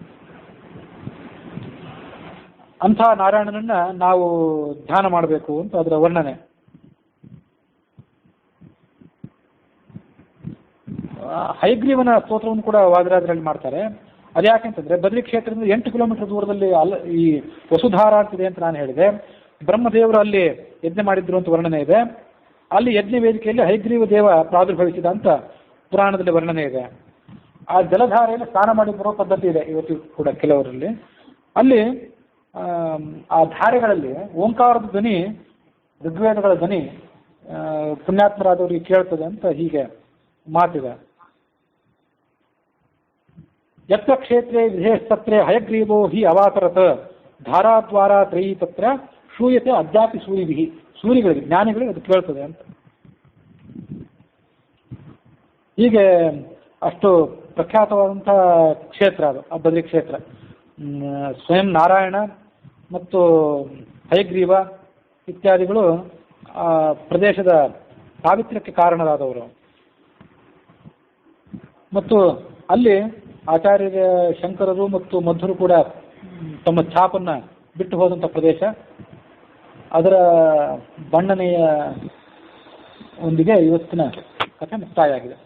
ಅಂಥ ನಾರಾಯಣನನ್ನ ನಾವು ಧ್ಯಾನ ಮಾಡಬೇಕು ಅಂತ ಅದರ ವರ್ಣನೆ. ಹಯಗ್ರೀವನ ಸ್ತೋತ್ರವನ್ನು ಕೂಡ ವಾದಿರಾಜರಲ್ಲಿ ಮಾಡ್ತಾರೆ. ಅದ್ಯಾಕೆಂತಂದ್ರೆ ಬದರಿ ಕ್ಷೇತ್ರದಿಂದ 8 ಕಿಲೋಮೀಟರ್ ದೂರದಲ್ಲಿ ಈ ವಸುಧಾರ ಅಂತಿದೆ ಅಂತ ನಾನು ಹೇಳಿದೆ. ಬ್ರಹ್ಮದೇವರು ಅಲ್ಲಿ ಯಜ್ಞ ಮಾಡಿದ್ರು ಅಂತ ವರ್ಣನೆ ಇದೆ. ಅಲ್ಲಿ ಯಜ್ಞ ವೇದಿಕೆಯಲ್ಲಿ ಹಯಗ್ರೀವ ದೇವ ಪ್ರಾದುರ್ಭವಿಸಿದ ಅಂತ ಪುರಾಣದಲ್ಲಿ ವರ್ಣನೆ ಇದೆ. ಆ ಜಲಧಾರೆಯಲ್ಲಿ ಸ್ನಾನ ಮಾಡಿ ಬರೋ ಪದ್ಧತಿ ಇದೆ ಇವತ್ತು ಕೂಡ ಕೆಲವರಲ್ಲಿ. ಅಲ್ಲಿ ಆ ಧಾರೆಗಳಲ್ಲಿ ಓಂಕಾರದ ಧ್ವನಿ, ಋಗ್ವೇದಗಳ ಧ್ವನಿ ಪುಣ್ಯಾತ್ಮರಾದವರಿಗೆ ಕೇಳ್ತದೆ ಅಂತ ಹೀಗೆ ಮಾತಿದೆ. ಯತ್ರ ಕ್ಷೇತ್ರೇ ವಿಧೇಸ್ತತ್ರೇ ಹಯಗ್ರೀವೋ ಹಿ ಅವಾತರತ್ ಧಾರಾದ್ವಾರ ತ್ರಯೀ ತತ್ರ ಶೂಯತೆ ಅದ್ಯಾಪಿ ಸೂರಿಭಿ. ಸೂರಿಗಳಿಗೆ, ಜ್ಞಾನಿಗಳಿಗೆ ಅದು ಕೇಳ್ತದೆ ಅಂತ. ಹೀಗೆ ಅಷ್ಟು ಪ್ರಖ್ಯಾತವಾದಂಥ ಕ್ಷೇತ್ರ ಅದು ಆ ಬದ್ರಿ ಕ್ಷೇತ್ರ. ಸ್ವಯಂ ನಾರಾಯಣ ಮತ್ತು ಹಯಗ್ರೀವ ಇತ್ಯಾದಿಗಳು ಆ ಪ್ರದೇಶದ ಪಾವಿತ್ರ್ಯಕ್ಕೆ ಕಾರಣರಾದವರು. ಮತ್ತು ಅಲ್ಲಿ ಆಚಾರ್ಯರ ಶಂಕರರು ಮತ್ತು ಮಧ್ವರು ಕೂಡ ತಮ್ಮ ಛಾಪನ್ನ ಬಿಟ್ಟು ಹೋದಂಥ ಪ್ರದೇಶ. ಅದರ ಬಣ್ಣನೆಯ ಒಂದಿಗೆ ಇವತ್ತಿನ ಕಥೆ ಮುಕ್ತಾಯ ಆಗಿದೆ.